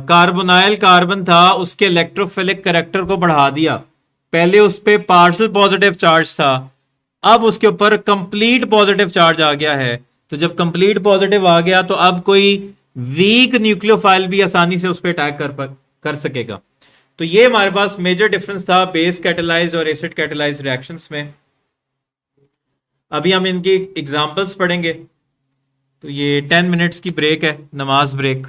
कार्बोनाइल कार्बन था उसके इलेक्ट्रोफिलिक कैरेक्टर को बढ़ा दिया। पहले उस पे पार्शियल पॉजिटिव चार्ज था, अब उसके ऊपर कंप्लीट पॉजिटिव चार्ज आ गया है। तो जब कंप्लीट पॉजिटिव आ गया तो अब कोई वीक न्यूक्लियोफाइल भी आसानी से उस पर अटैक कर सकेगा। तो ये हमारे पास मेजर डिफरेंस था बेस कैटेलाइज और एसिड कैटेलाइज रिएक्शंस में। अभी हम इनकी एग्जांपल्स पढ़ेंगे। तो ये 10 मिनट्स की ब्रेक है, नमाज ब्रेक।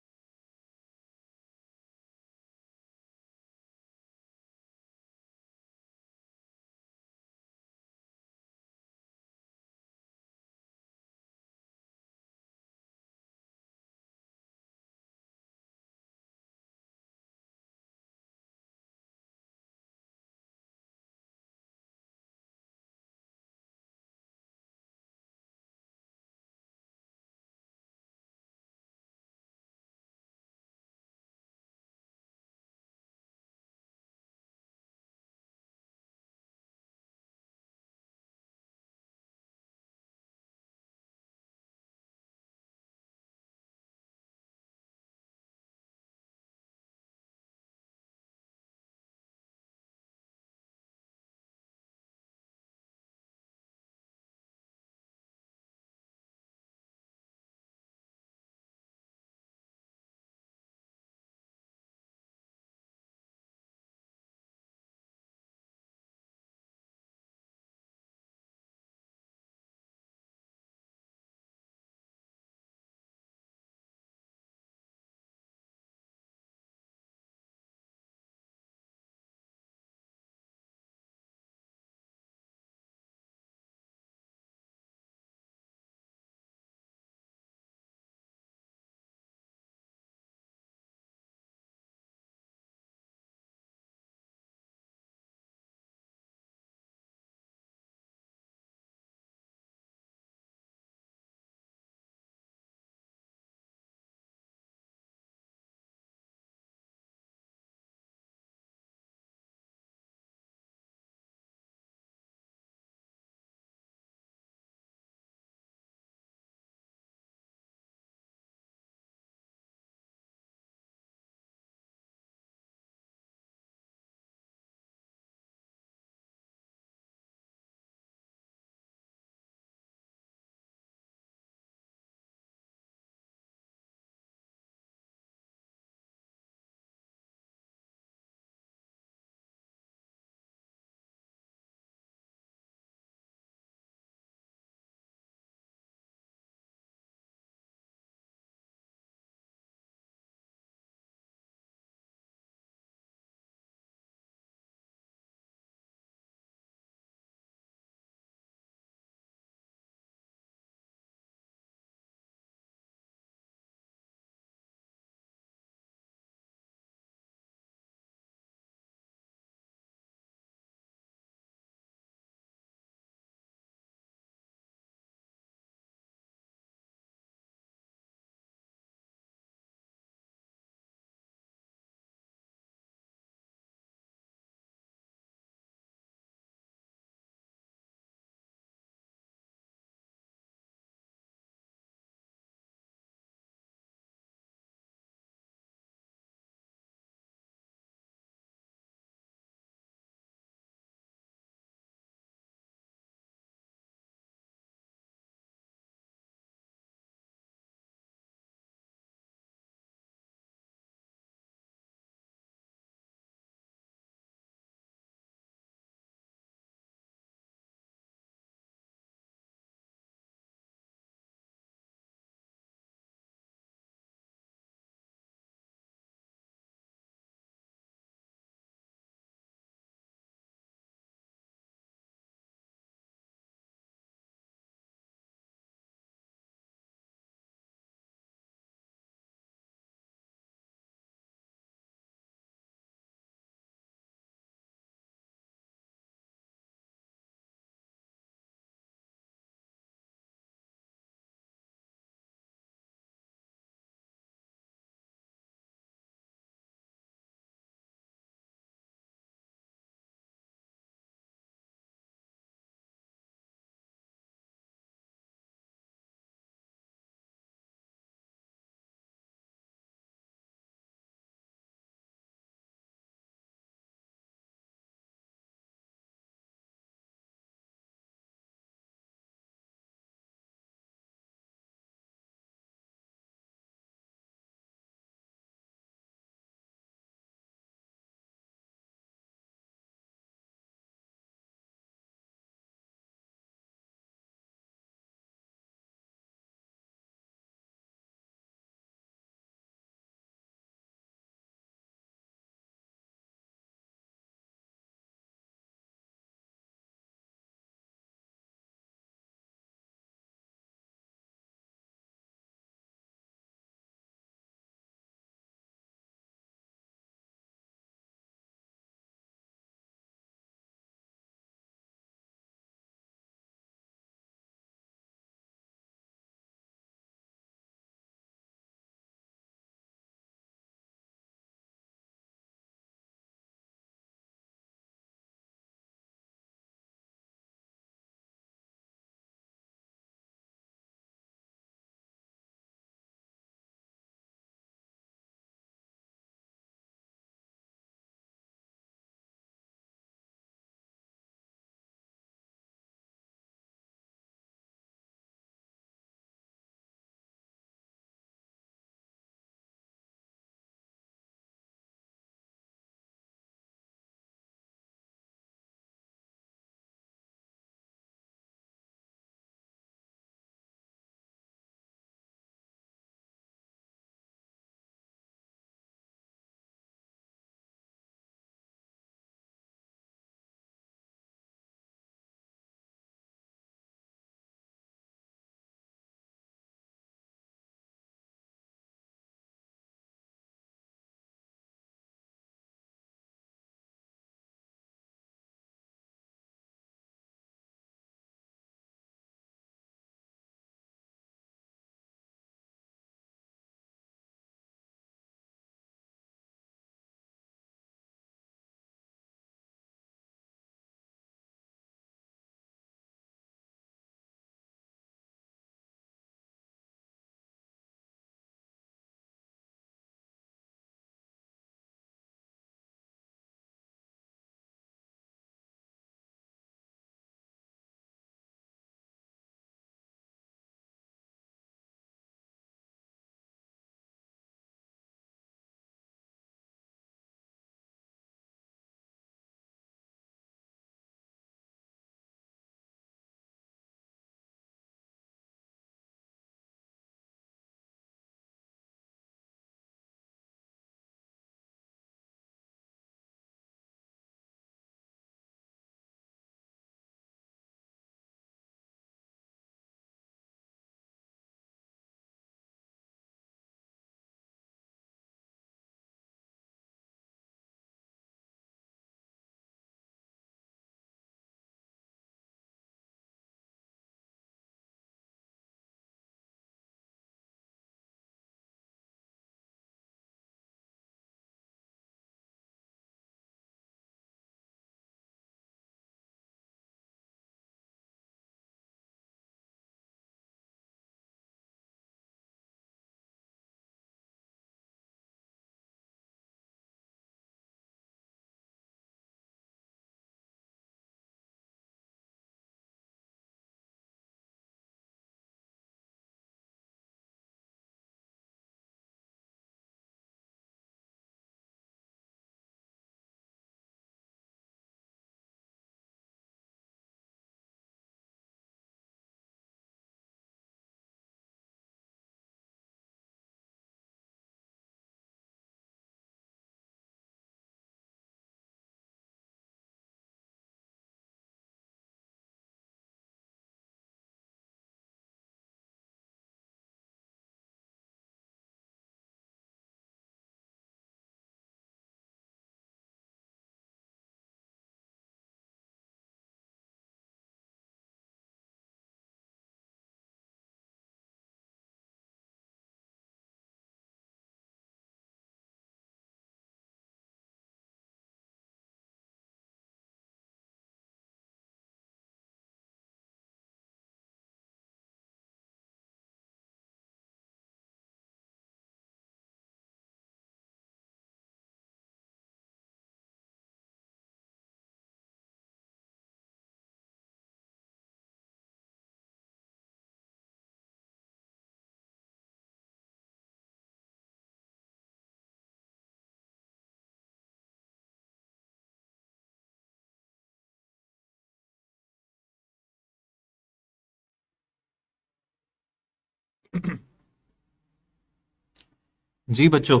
जी बच्चों,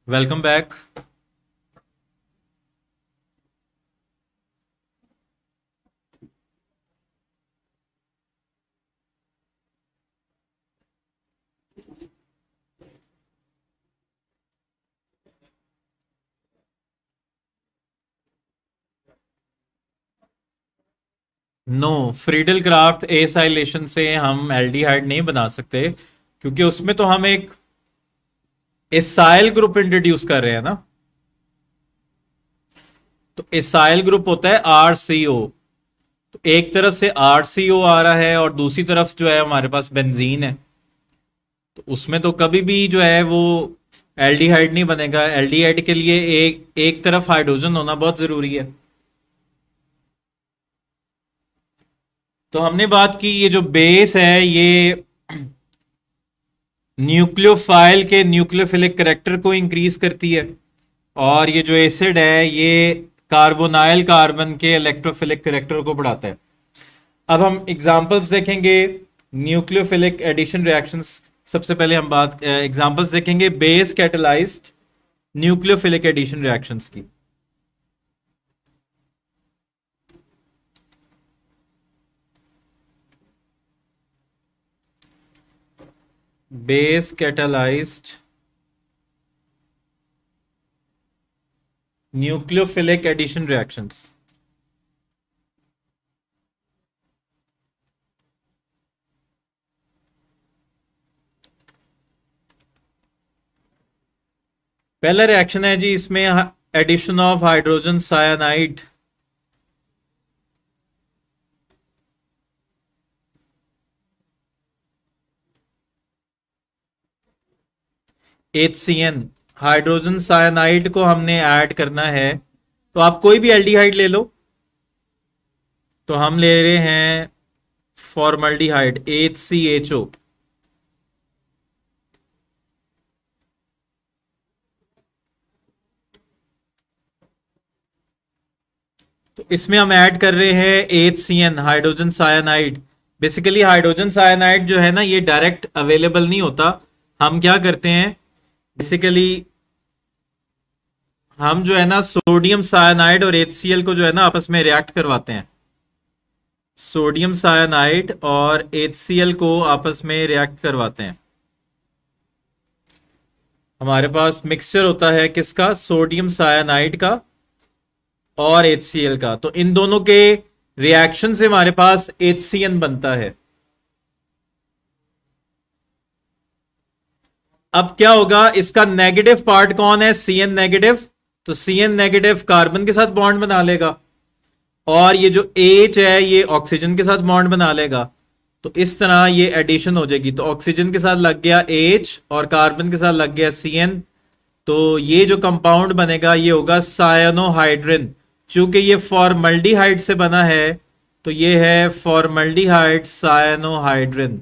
welcome back. No, Friedel Crafts acylation से हम एल्डिहाइड नहीं बना सकते, क्योंकि उसमें तो हम एक एसाइल ग्रुप इंट्रोड्यूस कर रहे हैं ना। तो एसाइल ग्रुप होता है आरसीओ। तो एक तरफ से आरसीओ आ रहा है और दूसरी तरफ जो है हमारे पास बेंजीन है। तो उसमें तो कभी भी जो है वो एल्डिहाइड नहीं बनेगा। एल्डिहाइड के लिए एक एक तरफ हाइड्रोजन होना बहुत जरूरी है। तो हमने बात की, ये जो बेस है ये न्यूक्लियोफाइल के न्यूक्लियोफिलिक करेक्टर को इंक्रीज करती है, और ये जो एसिड है ये कार्बोनाइल कार्बन के इलेक्ट्रोफिलिक करेक्टर को बढ़ाता है। अब हम एग्जांपल्स देखेंगे न्यूक्लियोफिलिक एडिशन रिएक्शंस। सबसे पहले हम बात एग्जांपल्स देखेंगे base catalysed nucleophilic addition reactions की। Base catalysed nucleophilic addition reactions. पहला रिएक्शन है जी, इसमें addition of hydrogen cyanide HCN। Hydrogen cyanide को हमने ऐड करना है। तो आप कोई भी एल्डिहाइड ले लो। तो हम ले रहे हैं फॉर्मल्डिहाइड HCHO। तो इसमें हम ऐड कर रहे हैं HCN hydrogen cyanide. Basically hydrogen cyanide जो है ना ये डायरेक्ट अवेलेबल नहीं होता। हम क्या करते हैं, बेसिकली हम जो है ना सोडियम साइनाइड और HCl को जो है ना आपस में रिएक्ट करवाते हैं। सोडियम साइनाइड और HCl को आपस में रिएक्ट करवाते हैं। हमारे पास मिक्सचर होता है किसका, सोडियम साइनाइड का और HCl का। तो इन दोनों के रिएक्शन से हमारे पास HCN बनता है। अब क्या होगा, इसका नेगेटिव पार्ट कौन है, CN नेगेटिव। तो CN नेगेटिव कार्बन के साथ बॉन्ड बना लेगा, और ये जो H है ये ऑक्सीजन के साथ बॉन्ड बना लेगा। तो इस तरह ये एडिशन हो जाएगी। तो ऑक्सीजन के साथ लग गया H और कार्बन के साथ लग गया CN। तो ये जो कंपाउंड बनेगा ये होगा सायनोहाइड्रिन। चूंकि ये फॉर्मल्डिहाइड से बना है तो ये है फॉर्मल्डिहाइड सायनोहाइड्रिन।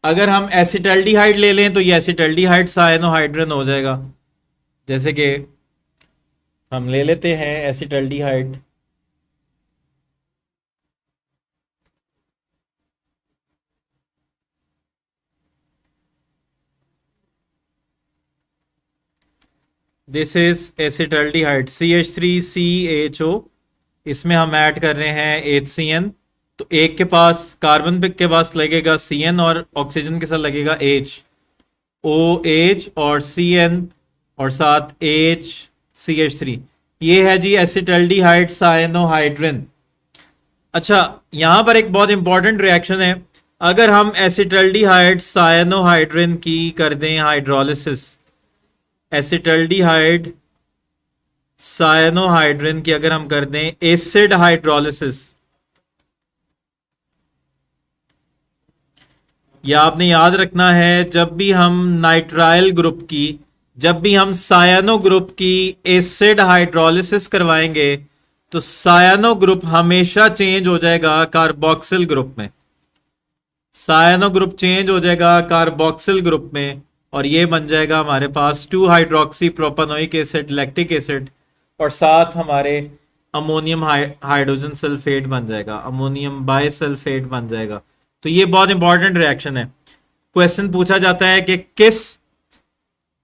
अगर हम एसिटल्डिहाइड ले लें तो ये एसिटल्डिहाइड सायनोहाइड्रिन हो जाएगा। जैसे कि हम ले लेते हैं acetaldehyde. This is acetaldehyde CH3CHO। इसमें हम ऐड कर रहे हैं HCN। तो एक के पास कार्बन के पास लगेगा CN और ऑक्सीजन के साथ लगेगा H, OH और CN और साथ HCH3। ये है जी एसिटल्डिहाइड सायनोहाइड्रिन। अच्छा, यहां पर एक बहुत इंपॉर्टेंट रिएक्शन है। अगर हम एसिटल्डिहाइड सायनोहाइड्रिन की कर दें हाइड्रोलिसिस, एसिटल्डिहाइड सायनोहाइड्रिन की अगर हम कर दें एसिड हाइड्रोलिसिस, या आपने याद रखना है जब भी हम नाइट्राइल ग्रुप की, जब भी हम सायनो ग्रुप की एसिड हाइड्रोलिसिस करवाएंगे तो सायनो ग्रुप हमेशा चेंज हो जाएगा कार्बोक्सिल ग्रुप में। सायनो ग्रुप चेंज हो जाएगा कार्बोक्सिल ग्रुप में, और ये बन जाएगा हमारे पास 2 hydroxy propanoic acid lactic acid, और साथ हमारे अमोनियम हाइड्रोजन सल्फेट बन जाएगा, अमोनियम बाइसल्फेट बन जाएगा। तो ये बहुत इंपॉर्टेंट रिएक्शन है। क्वेश्चन पूछा जाता है कि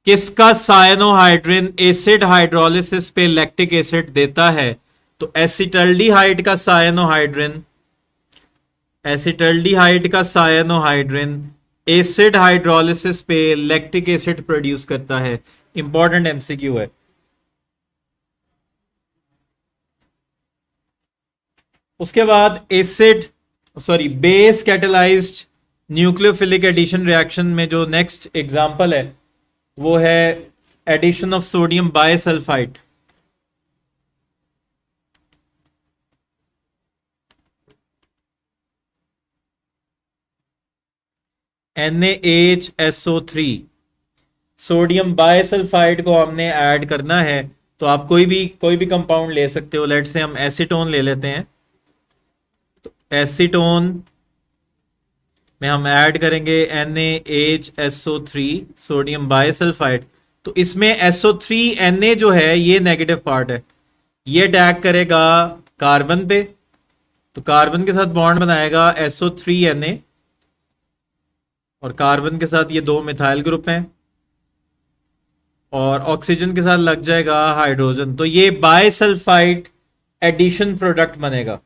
किसका सायनोहाइड्रिन एसिड हाइड्रोलिसिस पे लैक्टिक एसिड देता है। तो एसिटल्डिहाइड का सायनोहाइड्रिन एसिड हाइड्रोलिसिस पे लैक्टिक एसिड प्रोड्यूस करता है। इंपॉर्टेंट एमसीक्यू है। उसके बाद base catalysed nucleophilic addition reaction में जो नेक्स्ट एग्जांपल है वो है addition of sodium bisulphite. NaHSO3 sodium bisulphite को हमने ऐड करना है। तो आप कोई भी कंपाउंड ले सकते हो। लेट से हम एसीटोन ले लेते हैं। तो एसीटोन में हम ऐड करेंगे NaHSO3 सोडियम बाइसल्फाइड। तो इसमें SO3Na जो है ये नेगेटिव पार्ट है, ये अटैक करेगा कार्बन पे। तो कार्बन के साथ बॉन्ड बनाएगा SO3Na और कार्बन के साथ ये दो मिथाइल ग्रुप हैं और ऑक्सीजन के साथ लग जाएगा हाइड्रोजन। तो ये बाइसल्फाइड एडिशन प्रोडक्ट बनेगा।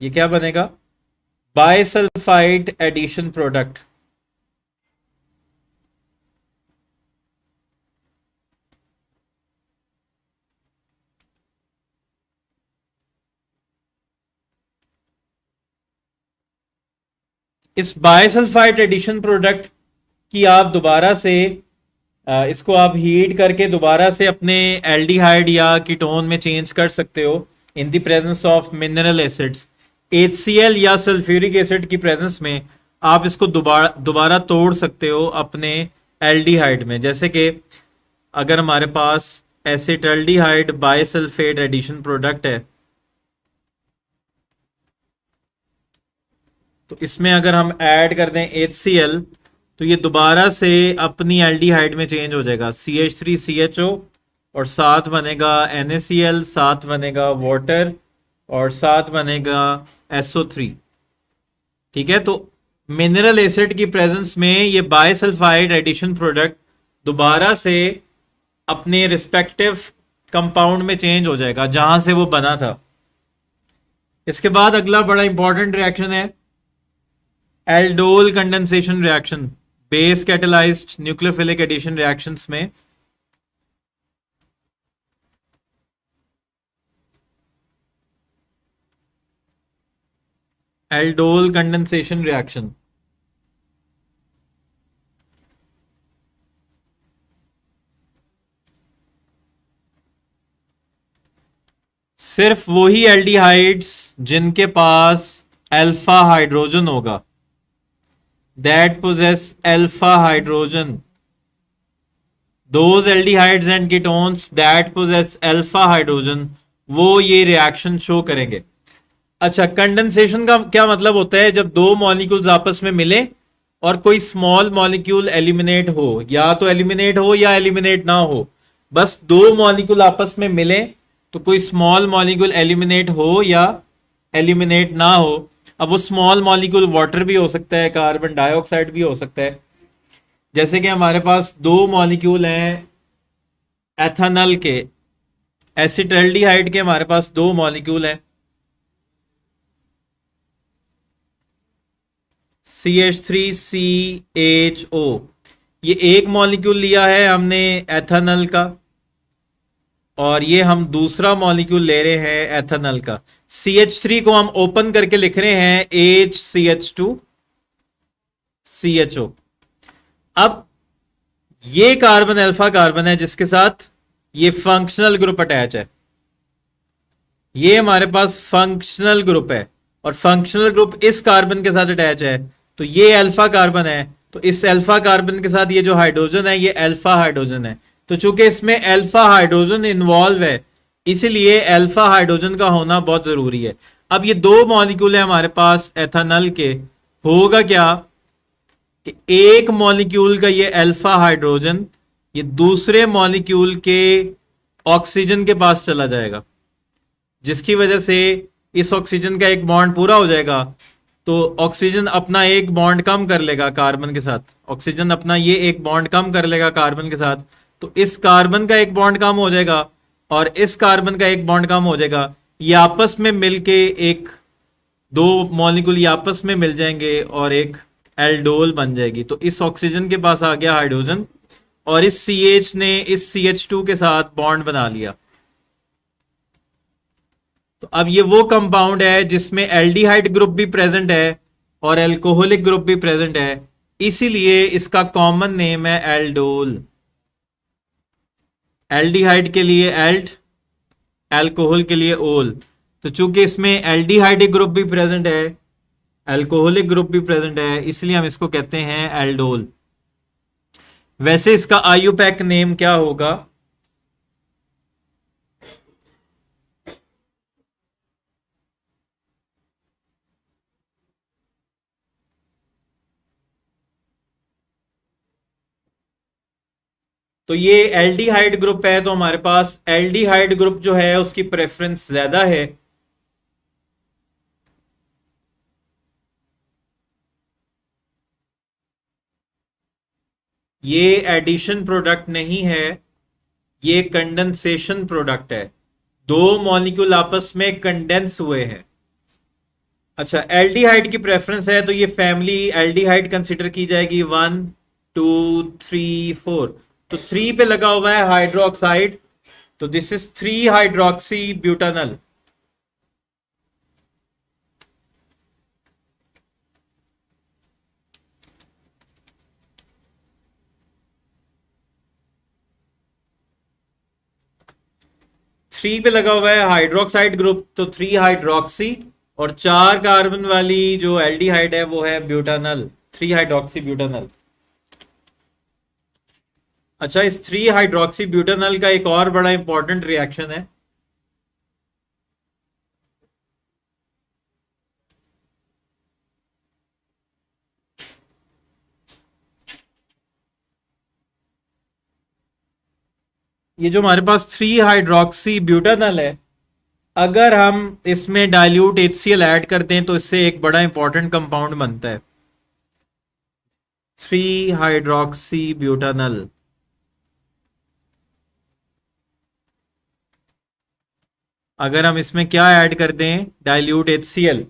ये क्या बनेगा? Bisulphite addition product. इस बाइसल्फाइड एडिशन प्रोडक्ट की आप दोबारा से इसको आप हीट करके दोबारा से अपने एल्डिहाइड या कीटोन में चेंज कर सकते हो इन the presence of mineral acids. HCl या सल्फ्यूरिक एसिड की प्रेजेंस में आप इसको दोबारा तोड़ सकते हो अपने एल्डिहाइड में। जैसे कि अगर हमारे पास एसिटल्डिहाइड बाइसल्फेट एडिशन प्रोडक्ट है तो इसमें अगर हम ऐड कर दें HCl तो ये दोबारा से अपनी एल्डिहाइड में चेंज हो जाएगा, CH3CHO और साथ बनेगा NaCl, साथ बनेगा वाटर और साथ बनेगा SO3। ठीक है, तो मिनरल एसिड की प्रेजेंस में ये बाइसल्फाइड एडिशन प्रोडक्ट दोबारा से अपने रिस्पेक्टिव कंपाउंड में चेंज हो जाएगा जहां से वो बना था। इसके बाद अगला बड़ा इंपॉर्टेंट रिएक्शन है aldol condensation reaction. Base catalysed nucleophilic addition reactions में एल्डोल कंडेंसेशन रिएक्शन सिर्फ वही एल्डिहाइड्स जिनके पास अल्फा हाइड्रोजन होगा, that possess alpha hydrogen, those aldehydes and ketones that possess alpha hydrogen, वो ये रिएक्शन शो करेंगे। अच्छा, कंडेंसेशन का क्या मतलब होता है? जब दो मॉलिक्यूल्स आपस में मिले और कोई स्मॉल मॉलिक्यूल एलिमिनेट हो, या तो एलिमिनेट हो या एलिमिनेट ना हो, बस दो मॉलिक्यूल आपस में मिले तो कोई स्मॉल मॉलिक्यूल एलिमिनेट हो या एलिमिनेट ना हो। अब वो स्मॉल मॉलिक्यूल वाटर भी हो सकता है, कार्बन डाइऑक्साइड भी हो सकता है। जैसे कि हमारे पास दो मॉलिक्यूल हैं एथेनॉल के, एसिटल्डिहाइड के हमारे पास दो मॉलिक्यूल हैं, CH3CHO। ये एक मॉलिक्यूल लिया है हमने एथेनॉल का और ये हम दूसरा मॉलिक्यूल ले रहे हैं एथेनॉल का। CH3 को हम ओपन करके लिख रहे हैं HCH2CHO। अब ये कार्बन अल्फा कार्बन है जिसके साथ ये फंक्शनल ग्रुप अटैच है। ये हमारे पास फंक्शनल ग्रुप है और फंक्शनल ग्रुप इस कार्बन के साथ अटैच है, तो ये अल्फा कार्बन है। तो इस अल्फा कार्बन के साथ ये जो हाइड्रोजन है ये अल्फा हाइड्रोजन है। तो चूंकि इसमें अल्फा हाइड्रोजन इन्वॉल्व है इसलिए अल्फा हाइड्रोजन का होना बहुत जरूरी है। अब ये दो मॉलिक्यूल है हमारे पास एथेनॉल के, होगा क्या कि एक मॉलिक्यूल का ये अल्फा हाइड्रोजन ये दूसरे मॉलिक्यूल के ऑक्सीजन के पास चला जाएगा। जिसकी वजह से इस ऑक्सीजन का एक बॉन्ड पूरा हो जाएगा, तो ऑक्सीजन अपना एक बॉन्ड कम कर लेगा कार्बन के साथ, ऑक्सीजन अपना ये एक बॉन्ड कम कर लेगा कार्बन के साथ, तो इस कार्बन का एक बॉन्ड कम हो जाएगा और इस कार्बन का एक बॉन्ड कम हो जाएगा, ये आपस में मिलके एक दो मॉलिक्यूल ये आपस में मिल जाएंगे और एक एल्डोल बन जाएगी। तो इस ऑक्सीजन के पास आ गया हाइड्रोजन और इस CH ने इस CH2 के साथ बॉन्ड बना लिया। तो अब ये वो कंपाउंड है जिसमें एल्डिहाइड ग्रुप भी प्रेजेंट है और एल्कोहलिक ग्रुप भी प्रेजेंट है, इसीलिए इसका कॉमन नेम है एल्डोल। एल्डिहाइड के लिए एल्ड, अल्कोहल के लिए ओल। तो चूंकि इसमें एल्डिहाइडिक ग्रुप भी प्रेजेंट है, अल्कोहलिक ग्रुप भी प्रेजेंट है, इसलिए हम इसको कहते हैं एल्डोल। वैसे इसका आयुपैक नेम क्या होगा? तो ये एल्डिहाइड ग्रुप है, तो हमारे पास एल्डिहाइड ग्रुप जो है उसकी प्रेफरेंस ज्यादा है। ये एडिशन प्रोडक्ट नहीं है, ये कंडेंसेशन प्रोडक्ट है, दो मॉलिक्यूल आपस में कंडेंस हुए हैं। अच्छा, एल्डिहाइड की प्रेफरेंस है तो ये फैमिली एल्डिहाइड कंसिडर की जाएगी 1 2 3 4। तो 3 पे लगा हुआ है हाइड्रोक्साइड, तो this is 3 hydroxy butanal. Three पे लगा हुआ है हाइड्रोक्साइड ग्रुप, तो 3 हाइड्रोक्सी, और 4 कार्बन वाली जो एल्डिहाइड है वो है ब्यूटानल, 3 हाइड्रोक्सी ब्यूटानल। अच्छा, इस 3 हाइड्रोक्सी ब्यूटानल का एक और बड़ा इंपॉर्टेंट रिएक्शन है, ये जो हमारे पास 3 हाइड्रोक्सी ब्यूटानल है, अगर हम इसमें डाइल्यूट HCl ऐड करते हैं तो इससे एक बड़ा इंपॉर्टेंट कंपाउंड बनता है 3 हाइड्रोक्सी ब्यूटानल। अगर हम इसमें क्या ऐड कर दें, डाइल्यूट HCl,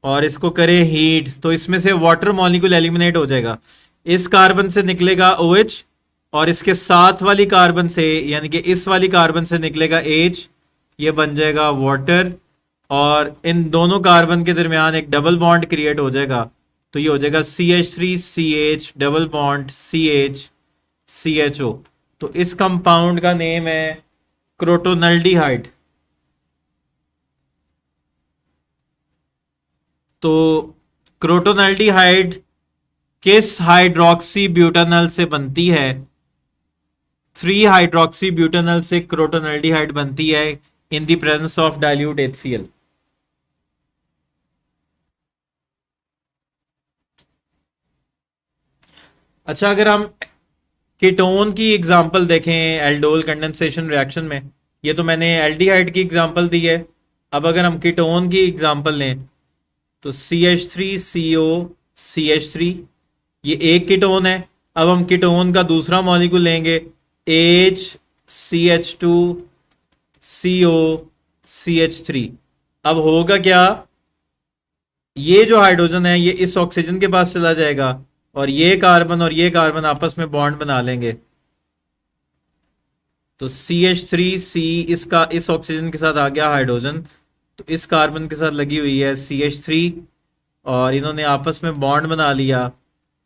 और इसको करें हीट, तो इसमें से वाटर मॉलिक्यूल एलिमिनेट हो जाएगा। इस कार्बन से निकलेगा OH और इसके साथ वाली कार्बन से यानी कि इस वाली कार्बन से निकलेगा H, ये बन जाएगा वाटर, और इन दोनों कार्बन के दरमियान एक डबल बॉन्ड क्रिएट हो जाएगा, तो ये हो जाएगा CH3CH डबल बॉन्ड CHCHO। तो इस कंपाउंड का नेम है क्रोटोनल्डिहाइड। तो क्रोटोनल्डिहाइड किस हाइड्रोक्सी ब्यूटानल से बनती है? 3 हाइड्रोक्सी ब्यूटानल से क्रोटोनल्डिहाइड बनती है इन the presence of dilute HCl। अच्छा, अगर हम कीटोन की एग्जांपल देखें एल्डोल कंडेंसेशन रिएक्शन में, ये तो मैंने एल्डिहाइड की एग्जांपल दी है, अब अगर हम कीटोन की एग्जांपल लें तो CH3CO CH3, ये एक कीटोन है। अब हम कीटोन का दूसरा मॉलिक्यूल लेंगे HCH2COCH3। अब होगा क्या, ये जो हाइड्रोजन है ये इस ऑक्सीजन के पास चला जाएगा और ये कार्बन आपस में बॉन्ड बना लेंगे, तो CH3C इसका इस ऑक्सीजन के साथ आ गया हाइड्रोजन, तो इस कार्बन के साथ लगी हुई है CH3 और इन्होंने आपस में बॉन्ड बना लिया,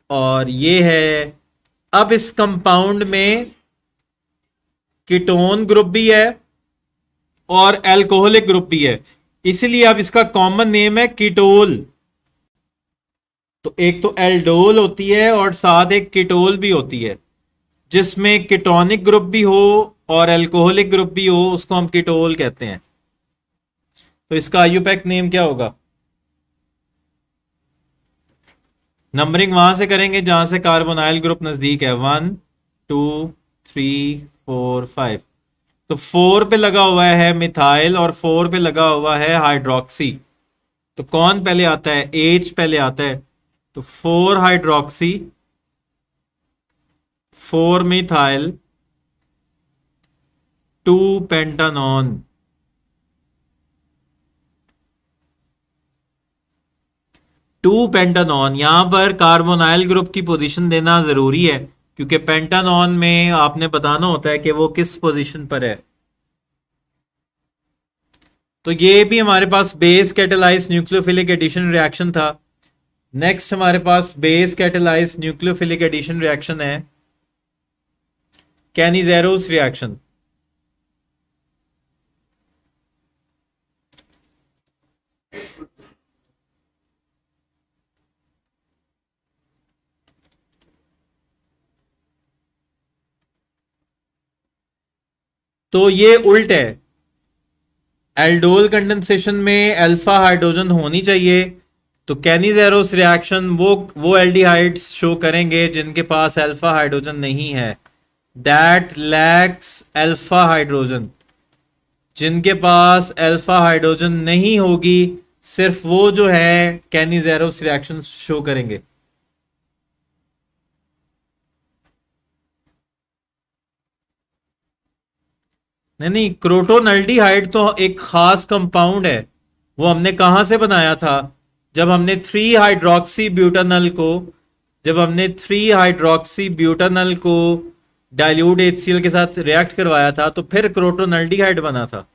और ये है। अब इस कंपाउंड में कीटोन ग्रुप भी है और अल्कोहलिक ग्रुप भी है, इसलिए अब इसका कॉमन नेम है कीटोल। तो एक तो एल्डोल होती है और साथ एक कीटोल भी होती है, जिसमें कीटोनिक ग्रुप भी हो और अल्कोहलिक ग्रुप भी हो, उसको हम कीटोल कहते हैं। तो इसका आयुपैक नेम क्या होगा? नंबरिंग वहां से करेंगे जहां से कार्बोनाइल ग्रुप नजदीक है, 1 2 3 4 5। तो 4 पे लगा हुआ है मिथाइल और 4 पे लगा हुआ है हाइड्रोक्सी। तो कौन पहले आता है? H पहले आता है। तो 4 हाइड्रोक्सी, 4 मिथाइल, 2 पेंटानॉन। 2 पेंटानॉन, यहां पर कार्बोनाइल ग्रुप की पोजीशन देना जरूरी है, क्योंकि पेंटानॉन में आपने बताना होता है कि वो किस पोजीशन पर है। तो ये भी हमारे पास base catalyse nucleophilic addition reaction था। नेक्स्ट हमारे पास base catalyse nucleophilic addition reaction है कैनिजेरोस रिएक्शन। तो ये उल्ट है, एल्डोल कंडेंसेशन में अल्फा हाइड्रोजन होनी चाहिए। तो कैनिजेरोस रिएक्शन वो एल्डिहाइड्स शो करेंगे जिनके पास अल्फा हाइड्रोजन नहीं है, दैट लैक्स अल्फा हाइड्रोजन। जिनके पास अल्फा हाइड्रोजन नहीं होगी, सिर्फ वो जो है कैनिजेरोस रिएक्शन शो करेंगे। नहीं, क्रोटोनल्डिहाइड तो एक खास कंपाउंड है। वो हमने कहां से बनाया था? जब हमने 3 हाइड्रोक्सी ब्यूटानल को जब हमने 3 हाइड्रोक्सी ब्यूटानल को डाइल्यूट HCl के साथ रिएक्ट करवाया था, तो फिर क्रोटोनल्डिहाइड बना था।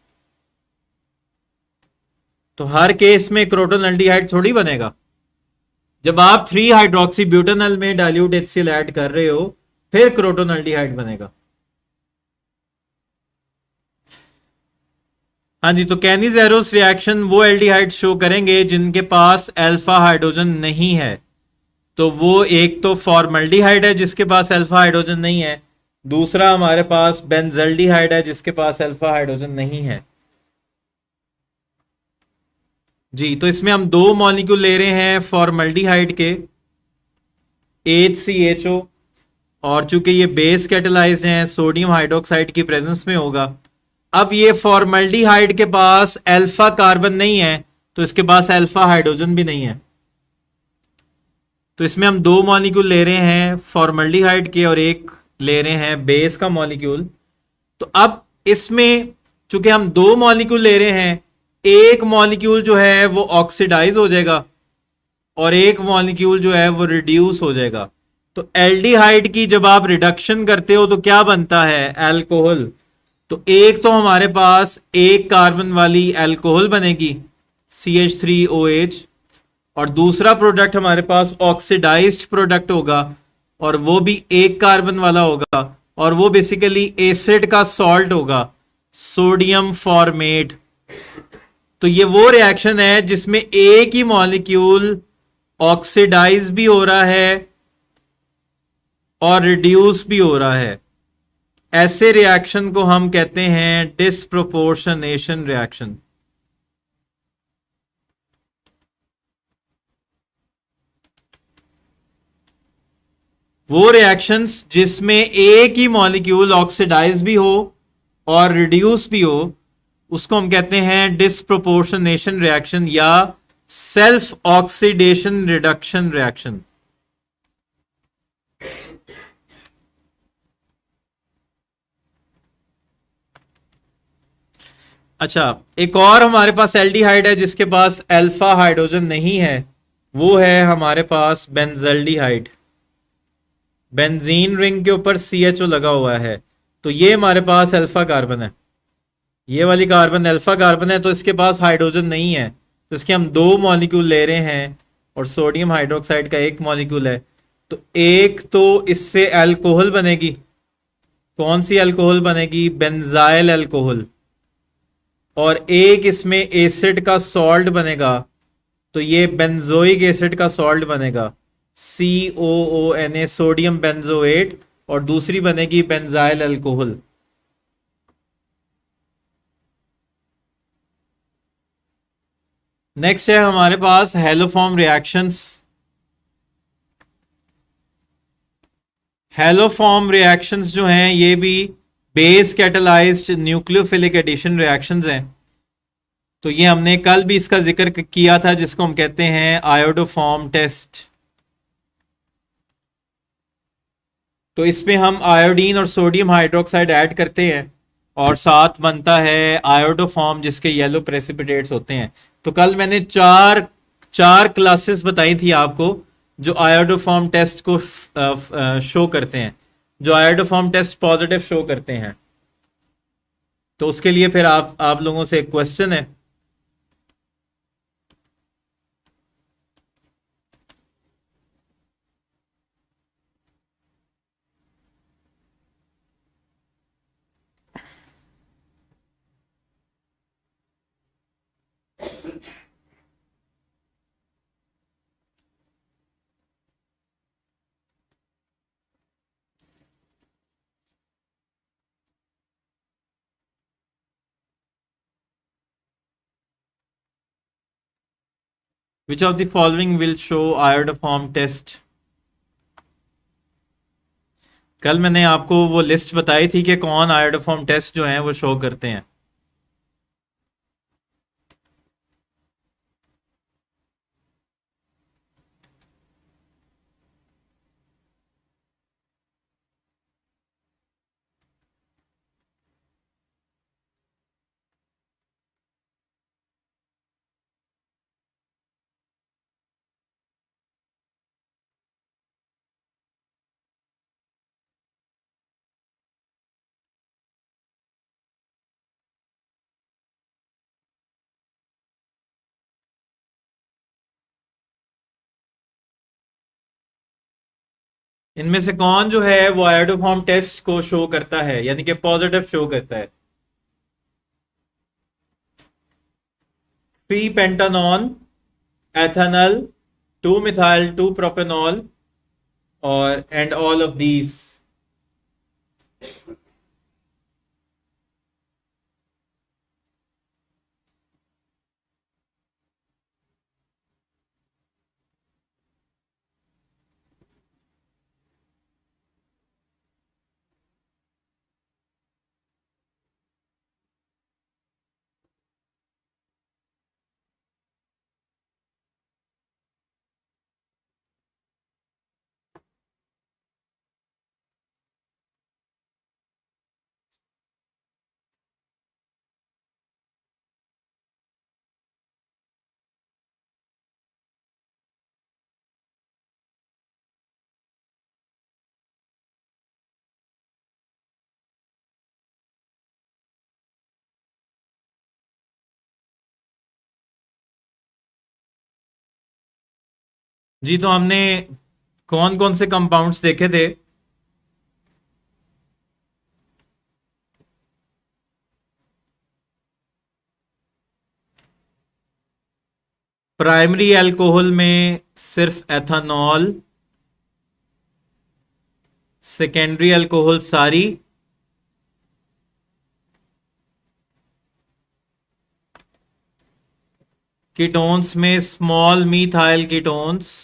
तो हर केस में क्रोटोनल्डिहाइड थोड़ी बनेगा। जब आप 3 हाइड्रोक्सी ब्यूटानल में डाइल्यूट HCl ऐड कर रहे हो, फिर क्रोटोनल्डिहाइड बनेगा। हाँ जी, तो कैनिजेरोस रिएक्शन वो एल्डिहाइड शो करेंगे जिनके पास अल्फा हाइड्रोजन नहीं है। तो वो एक तो फॉर्मल्डिहाइड है जिसके पास अल्फा हाइड्रोजन नहीं है, दूसरा हमारे पास बेंजल्डिहाइड है जिसके पास अल्फा हाइड्रोजन नहीं है। जी, तो इसमें हम 2 मॉलिक्यूल ले रहे हैं फॉर्मल्डिहाइड के, HCHO, और चूंकि ये बेस कैटेलाइज्ड हैं, सोडियम हाइड्रोक्साइड की प्रेजेंस में होगा। अब ये फॉर्मल्डिहाइड के पास अल्फा कार्बन नहीं है, तो इसके पास अल्फा हाइड्रोजन भी नहीं है। तो इसमें हम 2 मॉलिक्यूल ले रहे हैं फॉर्मल्डिहाइड के और एक ले रहे हैं बेस का मॉलिक्यूल। तो अब इसमें चूंकि हम 2 मॉलिक्यूल ले रहे हैं, एक मॉलिक्यूल जो है वो ऑक्सीडाइज हो जाएगा और एक मॉलिक्यूल जो है वो रिड्यूस हो जाएगा। तो एल्डिहाइड की जब आप रिडक्शन करते हो तो क्या बनता है? अल्कोहल। तो एक तो हमारे पास एक कार्बन वाली अल्कोहल बनेगी CH3OH, और दूसरा प्रोडक्ट हमारे पास ऑक्सीडाइज्ड प्रोडक्ट होगा और वो भी एक कार्बन वाला होगा, और वो बेसिकली एसिड का सॉल्ट होगा, सोडियम फॉर्मेट। तो ये वो रिएक्शन है जिसमें एक ही मॉलिक्यूल ऑक्सीडाइज भी हो रहा है और रिड्यूस भी हो रहा है। ऐसे रिएक्शन को हम कहते हैं डिस्प्रोपोर्शनेशन रिएक्शन। वो रिएक्शंस जिसमें एक ही मॉलिक्यूल ऑक्सीडाइज भी हो और रिड्यूस भी हो, उसको हम कहते हैं डिस्प्रोपोर्शनेशन रिएक्शन या सेल्फ ऑक्सीडेशन रिडक्शन रिएक्शन। अच्छा, एक और हमारे पास एल्डिहाइड है जिसके पास अल्फा हाइड्रोजन नहीं है, वो है हमारे पास बेंजल्डिहाइड। बेंजीन रिंग के ऊपर CHO लगा हुआ है, तो ये हमारे पास अल्फा कार्बन है। ये वाली कार्बन अल्फा कार्बन है, तो इसके पास हाइड्रोजन नहीं है, तो इसके हम 2 मॉलिक्यूल ले रहे हैं और सोडियम हाइड्रोक्साइड का एक मॉलिक्यूल है। तो एक तो इससे अल्कोहल बनेगी। कौन सी अल्कोहल बनेगी? Benzyl alcohol. और एक इसमें एसिड का सॉल्ट बनेगा, तो ये बेंजोइक एसिड का सॉल्ट बनेगा COONA, सोडियम बेंजोएट, और दूसरी बनेगी बेंजाइल अल्कोहल। नेक्स्ट है हमारे पास हेलोफॉर्म रिएक्शंस। हेलोफॉर्म रिएक्शंस जो हैं ये भी base catalysed nucleophilic addition reactions हैं। तो ये हमने कल भी इसका जिक्र किया था, जिसको हम कहते हैं आयोडोफॉर्म टेस्ट। तो इसमें हम आयोडीन और सोडियम हाइड्रोक्साइड ऐड करते हैं और साथ बनता है आयोडोफॉर्म, जिसके येलो प्रेसिपिटेट्स होते हैं। तो कल मैंने चार चार क्लासेस बताई थी आपको जो आयोडोफॉर्म टेस्ट को शो करते हैं, जो आयोडोफॉर्म टेस्ट पॉजिटिव शो करते हैं। तो उसके लिए फिर आप लोगों से एक क्वेश्चन है। Which of the following will show iodoform test. कल मैंने आपको वो लिस्ट बताई थी कि कौन आयोडोफॉर्म टेस्ट जो हैं वो शो करते हैं। इनमें से कौन जो है वो आयोडोफॉर्म टेस्ट को शो करता है, यानी कि पॉजिटिव शो करता है? 3 पेंटानॉन, एथेनॉल, 2 मिथाइल 2 प्रोपेनॉल और एंड ऑल ऑफ दीज। जी, तो हमने कौन कौन से कंपाउंड्स देखे थे? प्राइमरी अल्कोहल में सिर्फ एथेनॉल, सेकेंडरी अल्कोहल सारी, कीटोन्स में स्मॉल मीथाइल कीटोन्स,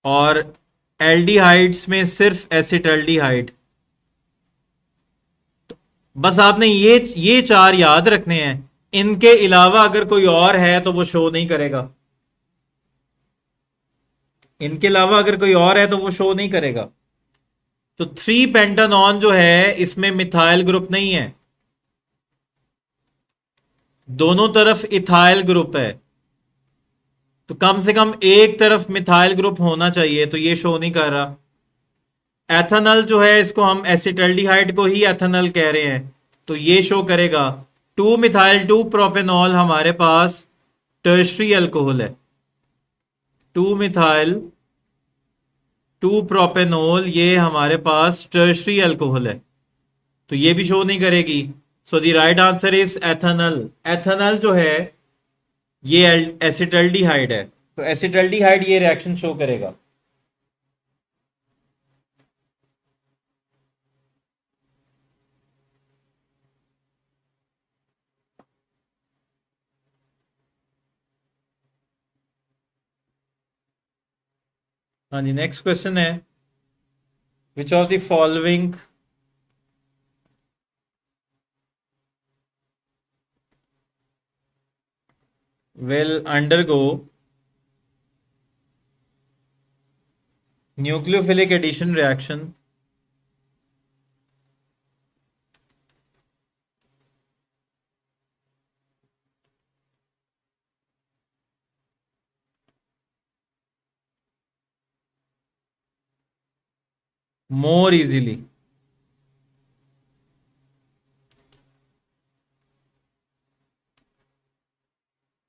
और एल्डिहाइड्स में सिर्फ एसिटल्डिहाइड। बस आपने ये चार याद रखने हैं। इनके अलावा अगर कोई और है तो वो शो नहीं करेगा। इनके अलावा अगर कोई और है तो वो शो नहीं करेगा। तो 3 पेंटानॉन जो है इसमें मिथाइल ग्रुप नहीं है, दोनों तरफ इथाइल ग्रुप है। तो कम से कम एक तरफ मिथाइल ग्रुप होना चाहिए, तो ये शो नहीं कर रहा। एथेनॉल जो है इसको हम एसिटल्डिहाइड को ही एथेनॉल कह रहे हैं, तो ये शो करेगा। 2 मिथाइल 2 प्रोपेनॉल हमारे पास टर्शरी अल्कोहल है। 2 मिथाइल 2 प्रोपेनॉल ये हमारे पास टर्शरी अल्कोहल है, तो ये भी शो नहीं करेगी। So the right answer is ethanol. Ethanol जो है ये एसिटल्डिहाइड है, तो एसिटल्डिहाइड ये रिएक्शन शो करेगा। हाँ जी, नेक्स्ट क्वेश्चन है। Which of the following will undergo nucleophilic addition reaction more easily?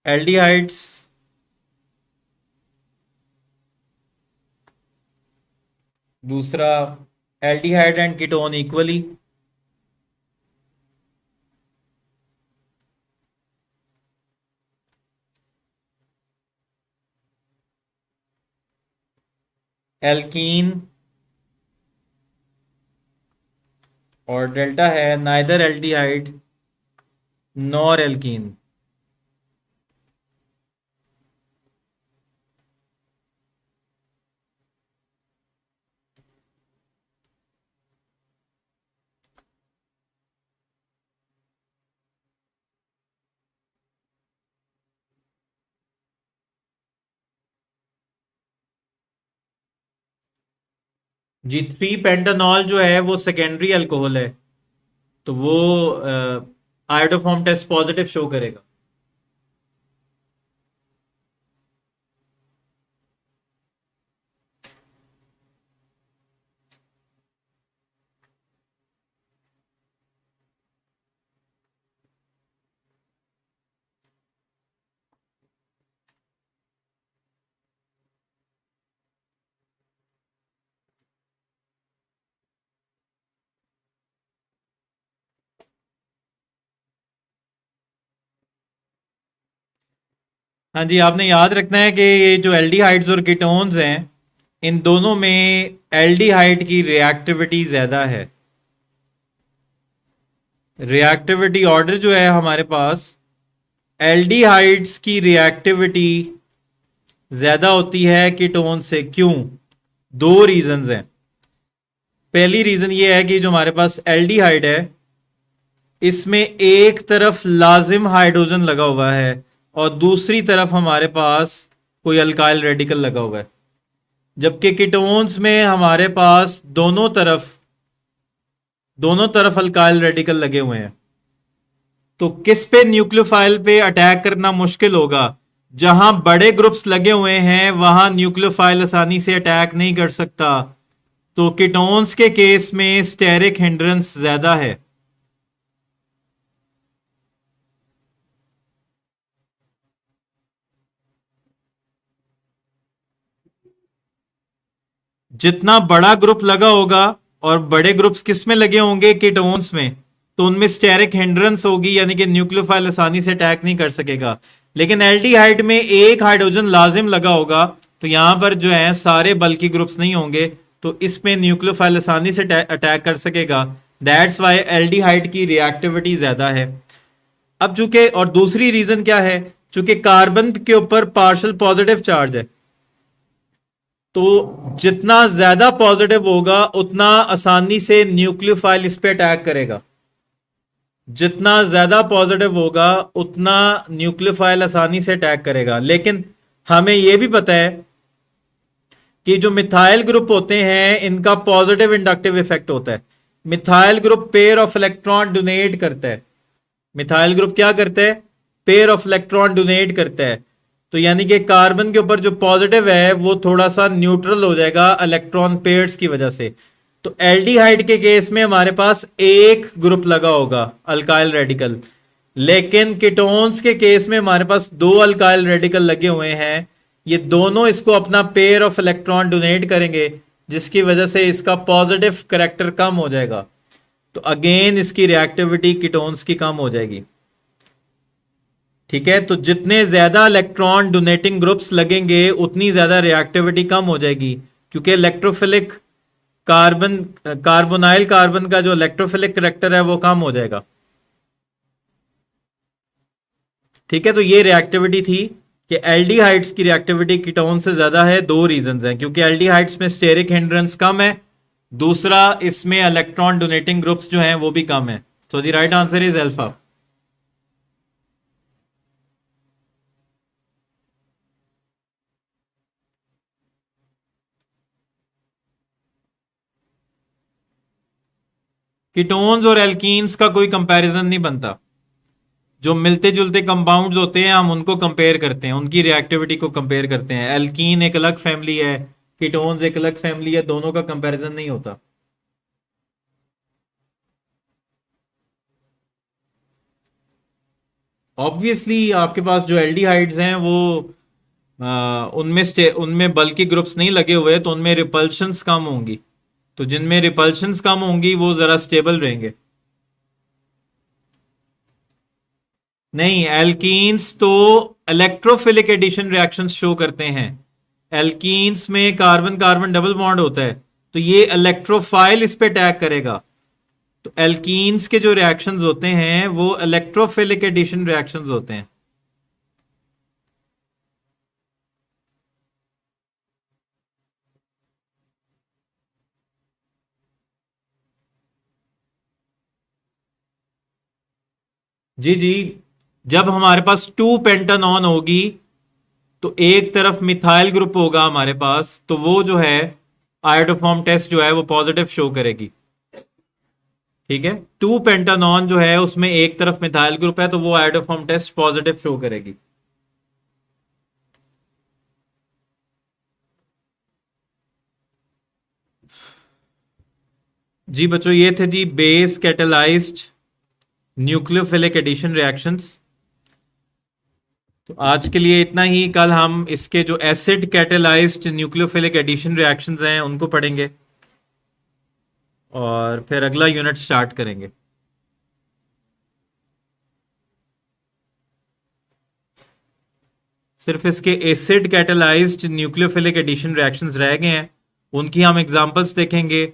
Aldehydes, दूसरा aldehyde and ketone equally, alkene, और डेल्टा है नाइदर एल्डिहाइड नॉर एल्कीन। जी 3 पेंटानॉल जो है वो सेकेंडरी अल्कोहल है, तो वो आयोडोफॉर्म टेस्ट पॉजिटिव शो करेगा। हाँ जी, आपने याद रखना है कि ये जो एल्डिहाइड्स और कीटोन्स हैं, इन दोनों में एल्डिहाइड की रिएक्टिविटी ज्यादा है। रिएक्टिविटी ऑर्डर जो है हमारे पास, एल्डिहाइड्स की रिएक्टिविटी ज्यादा होती है कीटोन से। क्यों? दो रीजंस हैं। पहली रीजन ये है कि जो हमारे पास एल्डिहाइड है, इसमें एक तरफ लाजिम हाइड्रोजन लगा हुआ है और दूसरी तरफ हमारे पास कोई अल्काइल रेडिकल लगा हुआ है, जबकि कीटोन्स में हमारे पास दोनों तरफ अल्काइल रेडिकल लगे हुए हैं। तो किस पे न्यूक्लियोफाइल पे अटैक करना मुश्किल होगा? जहां बड़े ग्रुप्स लगे हुए हैं वहां न्यूक्लियोफाइल आसानी से अटैक नहीं कर सकता। तो कीटोन्स के केस में स्टेरिक हिंड्रेंस ज्यादा है। जितना बड़ा ग्रुप लगा होगा, और बड़े ग्रुप्स किस में लगे होंगे? कीटोन्स में, तो उनमें स्टेरिक हिंड्रेंस होगी, यानी कि न्यूक्लियोफाइल आसानी से अटैक नहीं कर सकेगा। लेकिन एल्डिहाइड में एक हाइड्रोजन लाजिम लगा होगा, तो यहां पर जो है सारे बल्की ग्रुप्स नहीं होंगे, तो इसमें न्यूक्लियोफाइल आसानी से अटैक कर सकेगा। दैट्स वाई एल्डिहाइड की रिएक्टिविटी ज्यादा है। अब चूंकि, और दूसरी रीजन क्या है, चूंकि कार्बन के ऊपर पार्शियल पॉजिटिव चार्ज है, तो जितना ज्यादा पॉजिटिव होगा उतना आसानी से न्यूक्लियोफाइल इस पे अटैक करेगा। जितना ज्यादा पॉजिटिव होगा उतना न्यूक्लियोफाइल आसानी से अटैक करेगा। लेकिन हमें यह भी पता है कि जो मिथाइल ग्रुप होते हैं इनका पॉजिटिव इंडक्टिव इफेक्ट होता है। Methyl group pair of electron donate करता है। मिथाइल ग्रुप क्या करता है? पेयर ऑफ इलेक्ट्रॉन डोनेट करता है। तो यानी कि कार्बन के ऊपर जो पॉजिटिव है वो थोड़ा सा न्यूट्रल हो जाएगा इलेक्ट्रॉन पेयर्स की वजह से। तो एल्डिहाइड के केस में हमारे पास एक ग्रुप लगा होगा अल्काइल रेडिकल, लेकिन कीटोन्स के केस में हमारे पास दो अल्काइल रेडिकल लगे हुए हैं। ये दोनों इसको अपना पेयर ऑफ इलेक्ट्रॉन डोनेट करेंगे, जिसकी वजह से इसका पॉजिटिव करैक्टर कम हो जाएगा। तो अगेन इसकी रिएक्टिविटी कीटोन्स की कम हो जाएगी। ठीक है, तो जितने ज्यादा इलेक्ट्रॉन डोनेटिंग ग्रुप्स लगेंगे उतनी ज्यादा रिएक्टिविटी कम हो जाएगी, क्योंकि इलेक्ट्रोफिलिक कार्बोनाइल कार्बन का जो इलेक्ट्रोफिलिक करैक्टर है वो कम हो जाएगा। ठीक है, तो ये रिएक्टिविटी थी कि एल्डिहाइड्स की रिएक्टिविटी कीटोन से ज्यादा है। दो रीजंस हैं, क्योंकि एल्डिहाइड्स में स्टेरिक हिंड्रेंस कम है दूसरा, इसमें इलेक्ट्रॉन डोनेटिंग ग्रुप्स जो हैं वो भी कम है। So the right answer is alpha. Ketones और एल्कीन्स का कोई कंपैरिजन नहीं बनता। जो मिलते जुलते कंपाउंड्स होते हैं हम उनको कंपेयर करते हैं, उनकी रिएक्टिविटी को कंपेयर करते हैं। एल्कीन एक अलग फैमिली है, कीटोन्स एक अलग फैमिली है, दोनों का कंपैरिजन नहीं होता। ऑब्वियसली आपके पास जो एल्डिहाइड्स हैं वो उनमें बल्कि ग्रुप्स नहीं लगे हुए, तो उनमें रिपल्शंस कम होंगी। तो जिनमें रिपल्शंस कम होंगी वो जरा स्टेबल रहेंगे। नहीं, एल्कीन्स तो इलेक्ट्रोफिलिक एडिशन रिएक्शंस शो करते हैं। एल्कीन्स में कार्बन कार्बन डबल बॉन्ड होता है, तो ये इलेक्ट्रोफाइल इस पे अटैक करेगा। तो एल्कीन्स के जो रिएक्शंस होते हैं वो इलेक्ट्रोफिलिक एडिशन रिएक्शंस होते हैं। जी जी, जब हमारे पास टू पेंटानॉन होगी तो एक तरफ मिथाइल ग्रुप होगा हमारे पास, तो वो जो है आयोडोफॉर्म टेस्ट जो है वो पॉजिटिव शो करेगी। ठीक है, टू पेंटानॉन जो है उसमें एक तरफ मिथाइल ग्रुप है, तो वो आयोडोफॉर्म टेस्ट पॉजिटिव शो करेगी। जी बच्चों, ये थे जी base catalysed nucleophilic addition reactions. तो आज के लिए इतना ही। कल हम इसके जो acid catalysed nucleophilic addition reactions हैं उनको पढ़ेंगे और फिर अगला यूनिट स्टार्ट करेंगे। सिर्फ इसके acid catalysed nucleophilic addition reactions रह गए हैं, उनकी हम एग्जांपल्स देखेंगे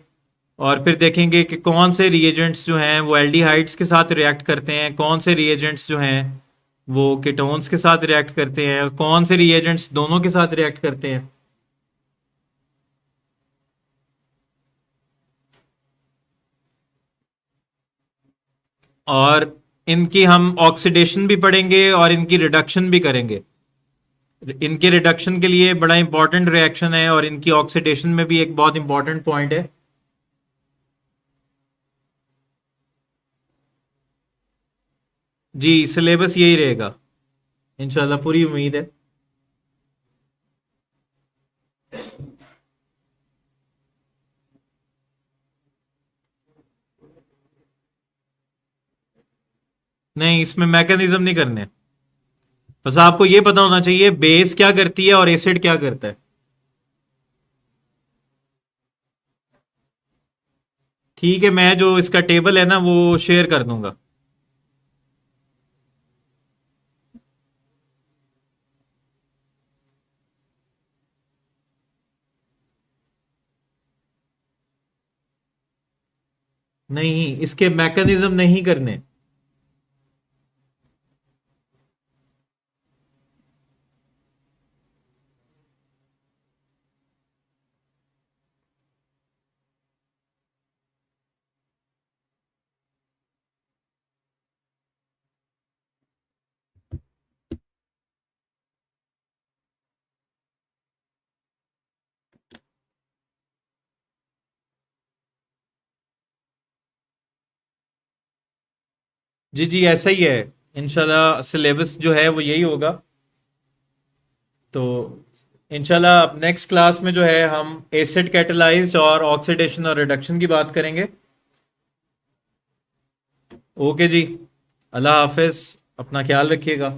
और फिर देखेंगे कि कौन से रिएजेंट्स जो हैं वो एल्डिहाइड्स के साथ रिएक्ट करते हैं, कौन से रिएजेंट्स जो हैं वो कीटोन्स के साथ रिएक्ट करते हैं, कौन से रिएजेंट्स दोनों के साथ रिएक्ट करते हैं। और इनकी हम ऑक्सीडेशन भी पढ़ेंगे और इनकी रिडक्शन भी करेंगे। इनके रिडक्शन के लिए बड़ा इंपॉर्टेंट रिएक्शन है और इनकी ऑक्सीडेशन में भी एक बहुत इंपॉर्टेंट पॉइंट है। जी, सिलेबस यही रहेगा इंशाल्लाह, पूरी उम्मीद है। नहीं, इसमें मैकेनिज्म नहीं करने, बस आपको ये पता होना चाहिए बेस क्या करती है और एसिड क्या करता है। ठीक है, मैं जो इसका टेबल है ना वो शेयर कर दूंगा। नहीं, इसके मैकेनिज्म नहीं करने। जी जी, ऐसा ही है। इंशाल्लाह सिलेबस जो है वो यही होगा। तो इंशाल्लाह अब नेक्स्ट क्लास में जो है हम एसिड कैटेलाइज्ड और ऑक्सीडेशन और रिडक्शन की बात करेंगे। ओके जी, अल्लाह हाफिज, अपना ख्याल रखिएगा।